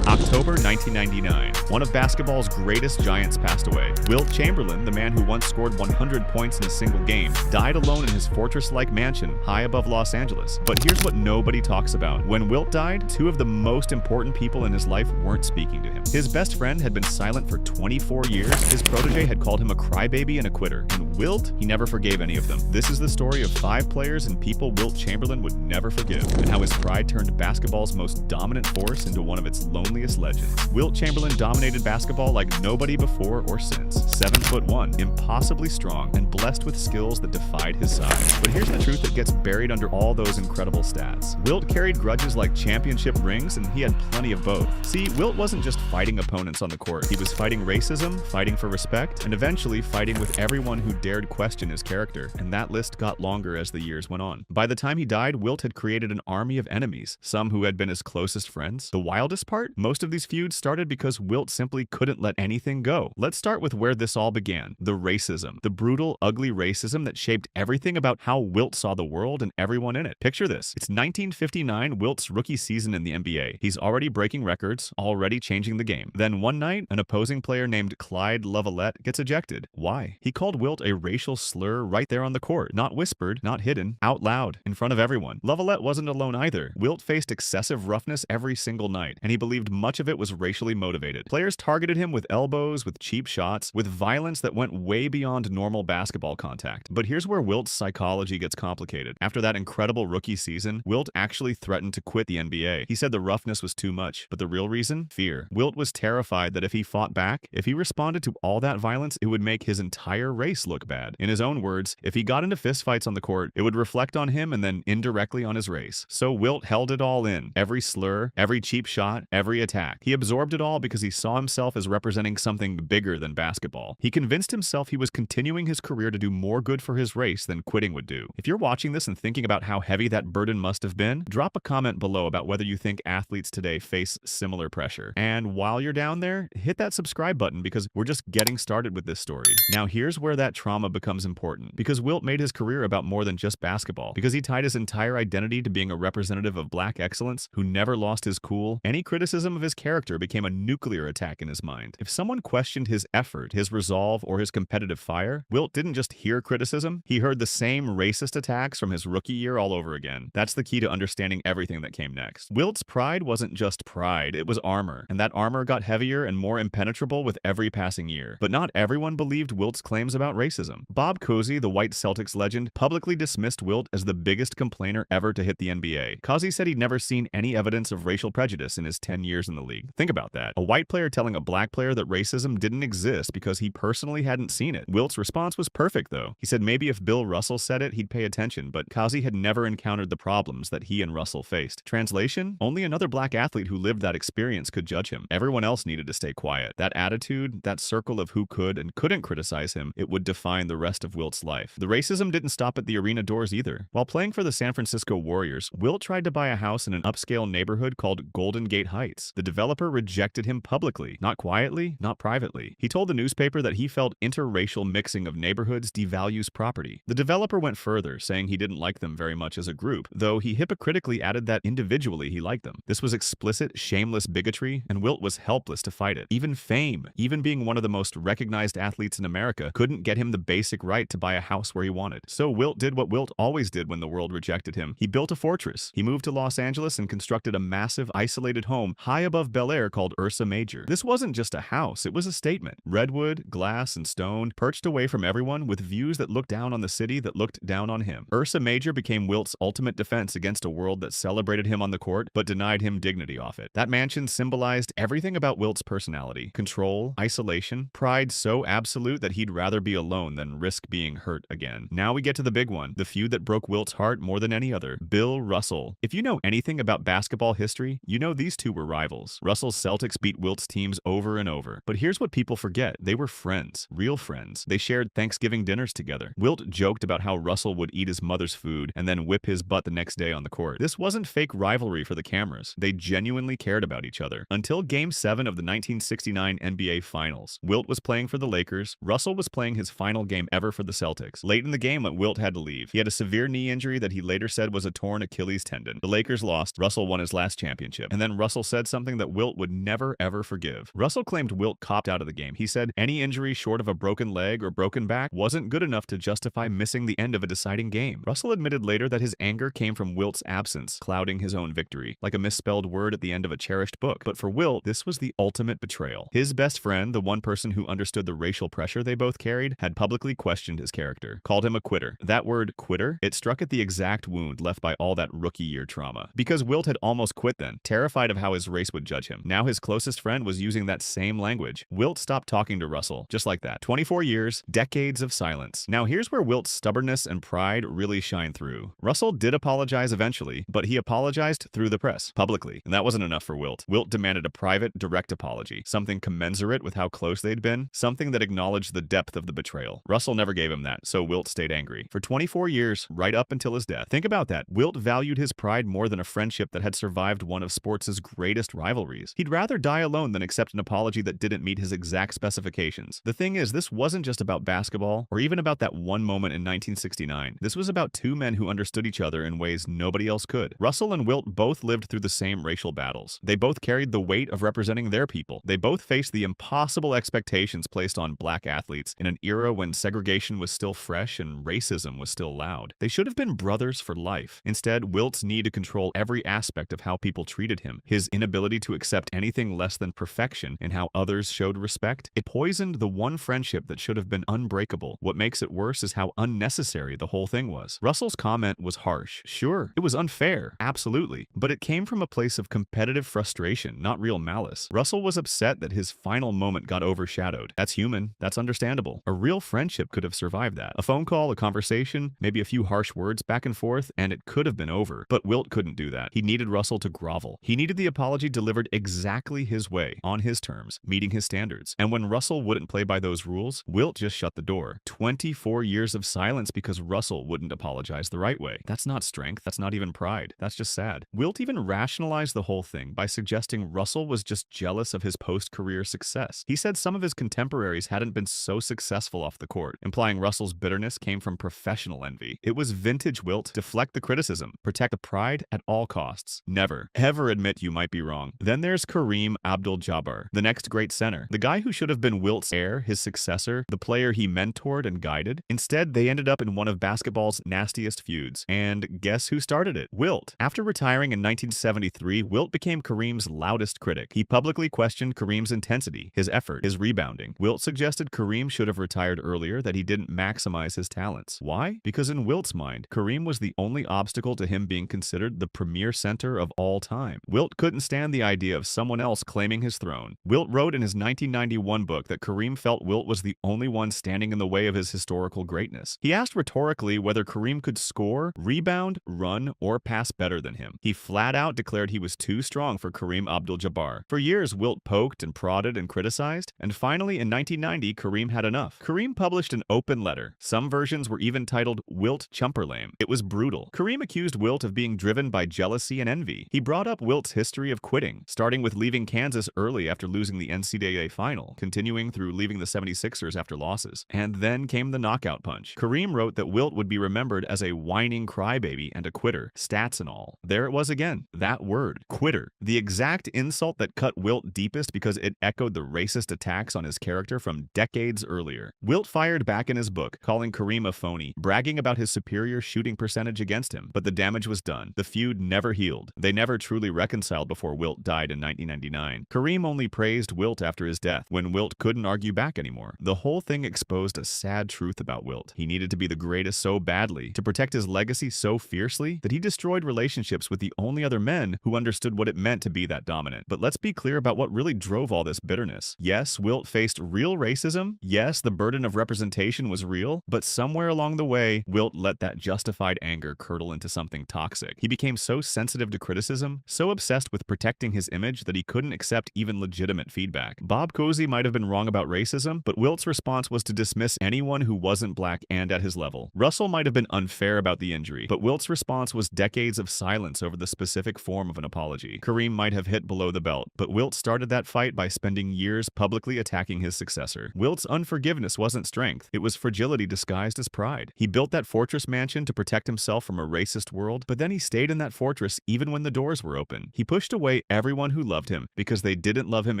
October 1999, one of basketball's greatest giants passed away. Wilt Chamberlain, the man who once scored 100 points in a single game, died alone in his fortress-like mansion high above Los Angeles. But here's what nobody talks about. When Wilt died, 2 of the most important people in his life weren't speaking to him. His best friend had been silent for 24 years. His protege had called him a crybaby and a quitter. And Wilt, he never forgave any of them. This is the story of 5 players and people Wilt Chamberlain would never forgive, and how his pride turned basketball's most dominant force into one of its loneliest legends. Wilt Chamberlain dominated basketball like nobody before or since. 7'1", impossibly strong, and blessed with skills that defied his size. But here's the truth that gets buried under all those incredible stats. Wilt carried grudges like championship rings, and he had plenty of both. See, Wilt wasn't just fighting opponents on the court. He was fighting racism, fighting for respect, and eventually fighting with everyone who dared question his character. And that list got longer as the years went on. By the time he died, Wilt had created an army of enemies, some who had been his closest friends. The wildest part? Most of these feuds started because Wilt simply couldn't let anything go. Let's start with where this all began. The racism. The brutal, ugly racism that shaped everything about how Wilt saw the world and everyone in it. Picture this. It's 1959, Wilt's rookie season in the NBA. He's already breaking records, already changing the game. Then one night, an opposing player named Clyde Lavalette gets ejected. Why? He called Wilt a racial slur right there on the court. Not whispered, not hidden, out loud, in front of everyone. Lavalette wasn't alone either. Wilt faced excessive roughness every single night, and he believed much of it was racially motivated. Players targeted him with elbows, with cheap shots, with violence that went way beyond normal basketball contact. But here's where Wilt's psychology gets complicated. After that incredible rookie season, Wilt actually threatened to quit the NBA. He said the roughness was too much, but the real reason? Fear. Wilt was terrified that if he fought back, if he responded to all that violence, it would make his entire race look bad. In his own words, if he got into fistfights on the court, it would reflect on him and then indirectly on his race. So Wilt held it all in. Every slur, every cheap shot, every attack. He absorbed it all because he saw himself as representing something bigger than basketball. He convinced himself he was continuing his career to do more good for his race than quitting would do. If you're watching this and thinking about how heavy that burden must have been, drop a comment below about whether you think athletes today face similar pressure. And while you're down there, hit that subscribe button because we're just getting started with this story. Now here's where that trauma becomes important, because Wilt made his career about more than just basketball, because he tied his entire identity to being a representative of black excellence who never lost his cool. Any criticism of his character became a nuclear attack in his mind. If someone questioned his effort, his resolve, or his competitive fire, Wilt didn't just hear criticism, he heard the same racist attacks from his rookie year all over again. That's the key to understanding everything that came next. Wilt's pride wasn't just pride, it was armor, and that armor got heavier and more impenetrable with every passing year. But not everyone believed Wilt's claims about racism. Bob Cousy, the white Celtics legend, publicly dismissed Wilt as the biggest complainer ever to hit the NBA. Cousy said he'd never seen any evidence of racial prejudice in his 10 years in the league. Think about that. A white player telling a black player that racism didn't exist because he personally hadn't seen it. Wilt's response was perfect, though. He said maybe if Bill Russell said it, he'd pay attention, but Cousy had never encountered the problems that he and Russell faced. Translation? Only another black athlete who lived that experience could judge him. Everyone else needed to stay quiet. That attitude, that circle of who could and couldn't criticize him, it would define the rest of Wilt's life. The racism didn't stop at the arena doors either. While playing for the San Francisco Warriors, Wilt tried to buy a house in an upscale neighborhood called Golden Gate Heights. The developer rejected him publicly, not quietly, not privately. He told the newspaper that he felt interracial mixing of neighborhoods devalues property. The developer went further, saying he didn't like them very much as a group, though he hypocritically added that individually he liked them. This was explicit, shameless bigotry, and Wilt was helpless to fight it. Even fame, even being one of the most recognized athletes in America, couldn't get him the the basic right to buy a house where he wanted. So Wilt did what Wilt always did when the world rejected him. He built a fortress. He moved to Los Angeles and constructed a massive, isolated home high above Bel Air called Ursa Major. This wasn't just a house, it was a statement. Redwood, glass, and stone, perched away from everyone with views that looked down on the city that looked down on him. Ursa Major became Wilt's ultimate defense against a world that celebrated him on the court but denied him dignity off it. That mansion symbolized everything about Wilt's personality: control, isolation, pride so absolute that he'd rather be alone than risk being hurt again. Now we get to the big one, the feud that broke Wilt's heart more than any other: Bill Russell. If you know anything about basketball history, you know these two were rivals. Russell's Celtics beat Wilt's teams over and over. But here's what people forget: they were friends, real friends. They shared Thanksgiving dinners together. Wilt joked about how Russell would eat his mother's food and then whip his butt the next day on the court. This wasn't fake rivalry for the cameras. They genuinely cared about each other. Until Game 7 of the 1969 NBA Finals. Wilt was playing for the Lakers. Russell was playing his final game ever for the Celtics. Late in the game, Wilt had to leave. He had a severe knee injury that he later said was a torn Achilles tendon. The Lakers lost. Russell won his last championship. And then Russell said something that Wilt would never ever forgive. Russell claimed Wilt copped out of the game. He said any injury short of a broken leg or broken back wasn't good enough to justify missing the end of a deciding game. Russell admitted later that his anger came from Wilt's absence, clouding his own victory, like a misspelled word at the end of a cherished book. But for Wilt, this was the ultimate betrayal. His best friend, the one person who understood the racial pressure they both carried, had publicly questioned his character, called him a quitter. That word, quitter, it struck at the exact wound left by all that rookie year trauma. Because Wilt had almost quit then, terrified of how his race would judge him. Now his closest friend was using that same language. Wilt stopped talking to Russell, just like that. 24 years, decades of silence. Now here's where Wilt's stubbornness and pride really shine through. Russell did apologize eventually, but he apologized through the press, publicly, and that wasn't enough for Wilt. Wilt demanded a private, direct apology, something commensurate with how close they'd been, something that acknowledged the depth of the betrayal. Russell never gave him that, so Wilt stayed angry. For 24 years, right up until his death. Think about that. Wilt valued his pride more than a friendship that had survived one of sports' greatest rivalries. He'd rather die alone than accept an apology that didn't meet his exact specifications. The thing is, this wasn't just about basketball, or even about that one moment in 1969. This was about two men who understood each other in ways nobody else could. Russell and Wilt both lived through the same racial battles. They both carried the weight of representing their people. They both faced the impossible expectations placed on black athletes in an era when segregation was still fresh and racism was still loud. They should have been brothers for life. Instead, Wilt's need to control every aspect of how people treated him, his inability to accept anything less than perfection in how others showed respect, it poisoned the one friendship that should have been unbreakable. What makes it worse is how unnecessary the whole thing was. Russell's comment was harsh. Sure, it was unfair, absolutely, but it came from a place of competitive frustration, not real malice. Russell was upset that his final moment got overshadowed. That's human, that's understandable. A real friendship could have survived that. A phone call, a conversation, maybe a few harsh words back and forth, and it could have been over. But Wilt couldn't do that. He needed Russell to grovel. He needed the apology delivered exactly his way, on his terms, meeting his standards. And when Russell wouldn't play by those rules, Wilt just shut the door. 24 years of silence because Russell wouldn't apologize the right way. That's not strength, that's not even pride. That's just sad. Wilt even rationalized the whole thing by suggesting Russell was just jealous of his post-career success. He said some of his contemporaries hadn't been so successful off the court, implying Russell's bitterness came from professional envy. It was vintage Wilt. Deflect the criticism. Protect the pride at all costs. Never, ever admit you might be wrong. Then there's Kareem Abdul-Jabbar, the next great center. The guy who should have been Wilt's heir, his successor, the player he mentored and guided. Instead, they ended up in one of basketball's nastiest feuds. And guess who started it? Wilt. After retiring in 1973, Wilt became Kareem's loudest critic. He publicly questioned Kareem's intensity, his effort, his rebounding. Wilt suggested Kareem should have retired earlier, that he didn't maximize his talents. Why? Because in Wilt's mind, Kareem was the only obstacle to him being considered the premier center of all time. Wilt couldn't stand the idea of someone else claiming his throne. Wilt wrote in his 1991 book that Kareem felt Wilt was the only one standing in the way of his historical greatness. He asked rhetorically whether Kareem could score, rebound, run, or pass better than him. He flat out declared he was too strong for Kareem Abdul-Jabbar. For years, Wilt poked and prodded and criticized, and finally in 1990, Kareem had enough. Kareem published an open letter. Some versions were even titled Wilt Chumperlame. It was brutal. Kareem accused Wilt of being driven by jealousy and envy. He brought up Wilt's history of quitting, starting with leaving Kansas early after losing the NCAA final, continuing through leaving the 76ers after losses. And then came the knockout punch. Kareem wrote that Wilt would be remembered as a whining crybaby and a quitter, stats and all. There it was again, that word, quitter. The exact insult that cut Wilt deepest because it echoed the racist attacks on his character from decades earlier. Wilt fired back in his book, calling Kareem a phony, bragging about his superior shooting percentage against him. But the damage was done. The feud never healed. They never truly reconciled before Wilt died in 1999. Kareem only praised Wilt after his death, when Wilt couldn't argue back anymore. The whole thing exposed a sad truth about Wilt. He needed to be the greatest so badly, to protect his legacy so fiercely, that he destroyed relationships with the only other men who understood what it meant to be that dominant. But let's be clear about what really drove all this bitterness. Yes, Wilt faced real racism. Yes, the burden of representation was real, but somewhere along the way, Wilt let that justified anger curdle into something toxic. He became so sensitive to criticism, so obsessed with protecting his image that he couldn't accept even legitimate feedback. Bob Cousy might have been wrong about racism, but Wilt's response was to dismiss anyone who wasn't black and at his level. Russell might have been unfair about the injury, but Wilt's response was decades of silence over the specific form of an apology. Kareem might have hit below the belt, but Wilt started that fight by spending years publicly attacking his successor. Wilt's unforgiveness wasn't strength, it was fragility disguised as pride. He built that fortress mansion to protect himself from a racist world, but then he stayed in that fortress even when the doors were open. He pushed away everyone who loved him because they didn't love him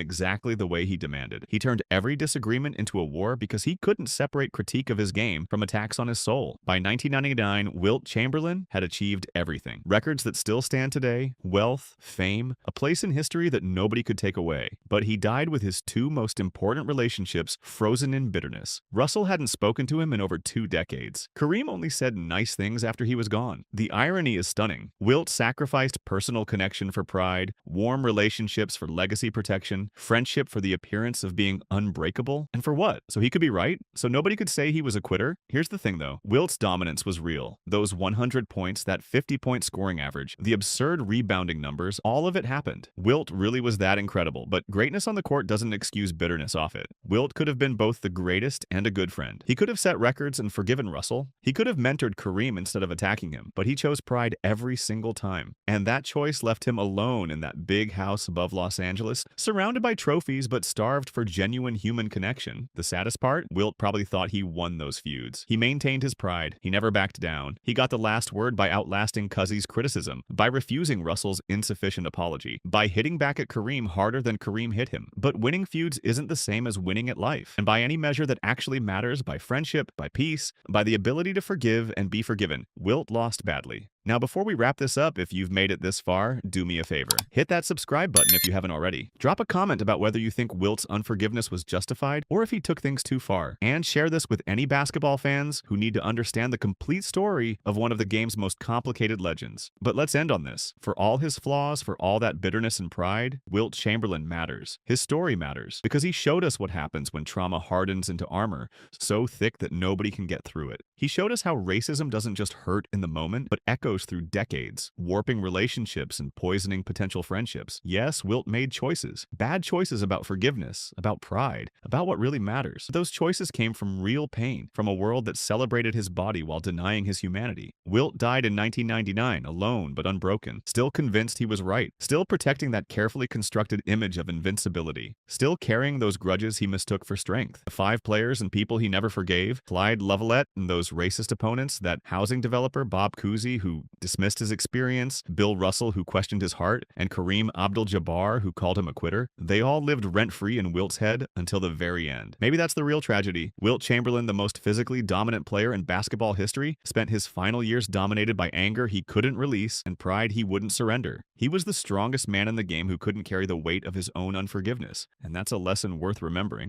exactly the way he demanded. He turned every disagreement into a war because he couldn't separate critique of his game from attacks on his soul. By 1999, Wilt Chamberlain had achieved everything. Records that still stand today, wealth, fame, a place in history that nobody could take away. But he died with his two most important relationships frozen in bitterness. Russell hadn't spoken to him in over 2 decades. Kareem only said nice things after he was gone. The irony is stunning. Wilt sacrificed personal connection for pride, warm relationships for legacy protection, friendship for the appearance of being unbreakable. And for what? So he could be right? So nobody could say he was a quitter? Here's the thing though, Wilt's dominance was real. Those 100 points, that 50-point scoring average, the absurd rebounding numbers, all of it happened. Wilt really was that incredible, but greatness on the court doesn't excuse bitterness off it. Wilt could have been both the greatest and a good friend. He could have set records and forgiven Russell. He could have mentored Kareem instead of attacking him, but he chose pride every single time. And that choice left him alone in that big house above Los Angeles, surrounded by trophies but starved for genuine human connection. The saddest part? Wilt probably thought he won those feuds. He maintained his pride. He never backed down. He got the last word by outlasting Cousy's criticism, by refusing Russell's insufficient apology, by hitting back at Kareem harder than Kareem hit him. But winning feuds isn't the same as winning at life. And by any measure that actually matters, by friendship, by peace, by the ability to forgive and be forgiven, Wilt lost badly. Now, before we wrap this up, if you've made it this far, do me a favor. Hit that subscribe button if you haven't already. Drop a comment about whether you think Wilt's unforgiveness was justified or if he took things too far. And share this with any basketball fans who need to understand the complete story of one of the game's most complicated legends. But let's end on this. For all his flaws, for all that bitterness and pride, Wilt Chamberlain matters. His story matters because he showed us what happens when trauma hardens into armor so thick that nobody can get through it. He showed us how racism doesn't just hurt in the moment, but echoes through decades, warping relationships and poisoning potential friendships. Yes, Wilt made choices. Bad choices about forgiveness, about pride, about what really matters. But those choices came from real pain, from a world that celebrated his body while denying his humanity. Wilt died in 1999, alone but unbroken, still convinced he was right, still protecting that carefully constructed image of invincibility, still carrying those grudges he mistook for strength. The 5 players and people he never forgave, Clyde Levelette and those racist opponents, that housing developer Bob Cousy who dismissed his experience, Bill Russell who questioned his heart, and Kareem Abdul-Jabbar who called him a quitter, they all lived rent-free in Wilt's head until the very end. Maybe that's the real tragedy. Wilt Chamberlain, the most physically dominant player in basketball history, spent his final years dominated by anger he couldn't release and pride he wouldn't surrender. He was the strongest man in the game who couldn't carry the weight of his own unforgiveness, and that's a lesson worth remembering.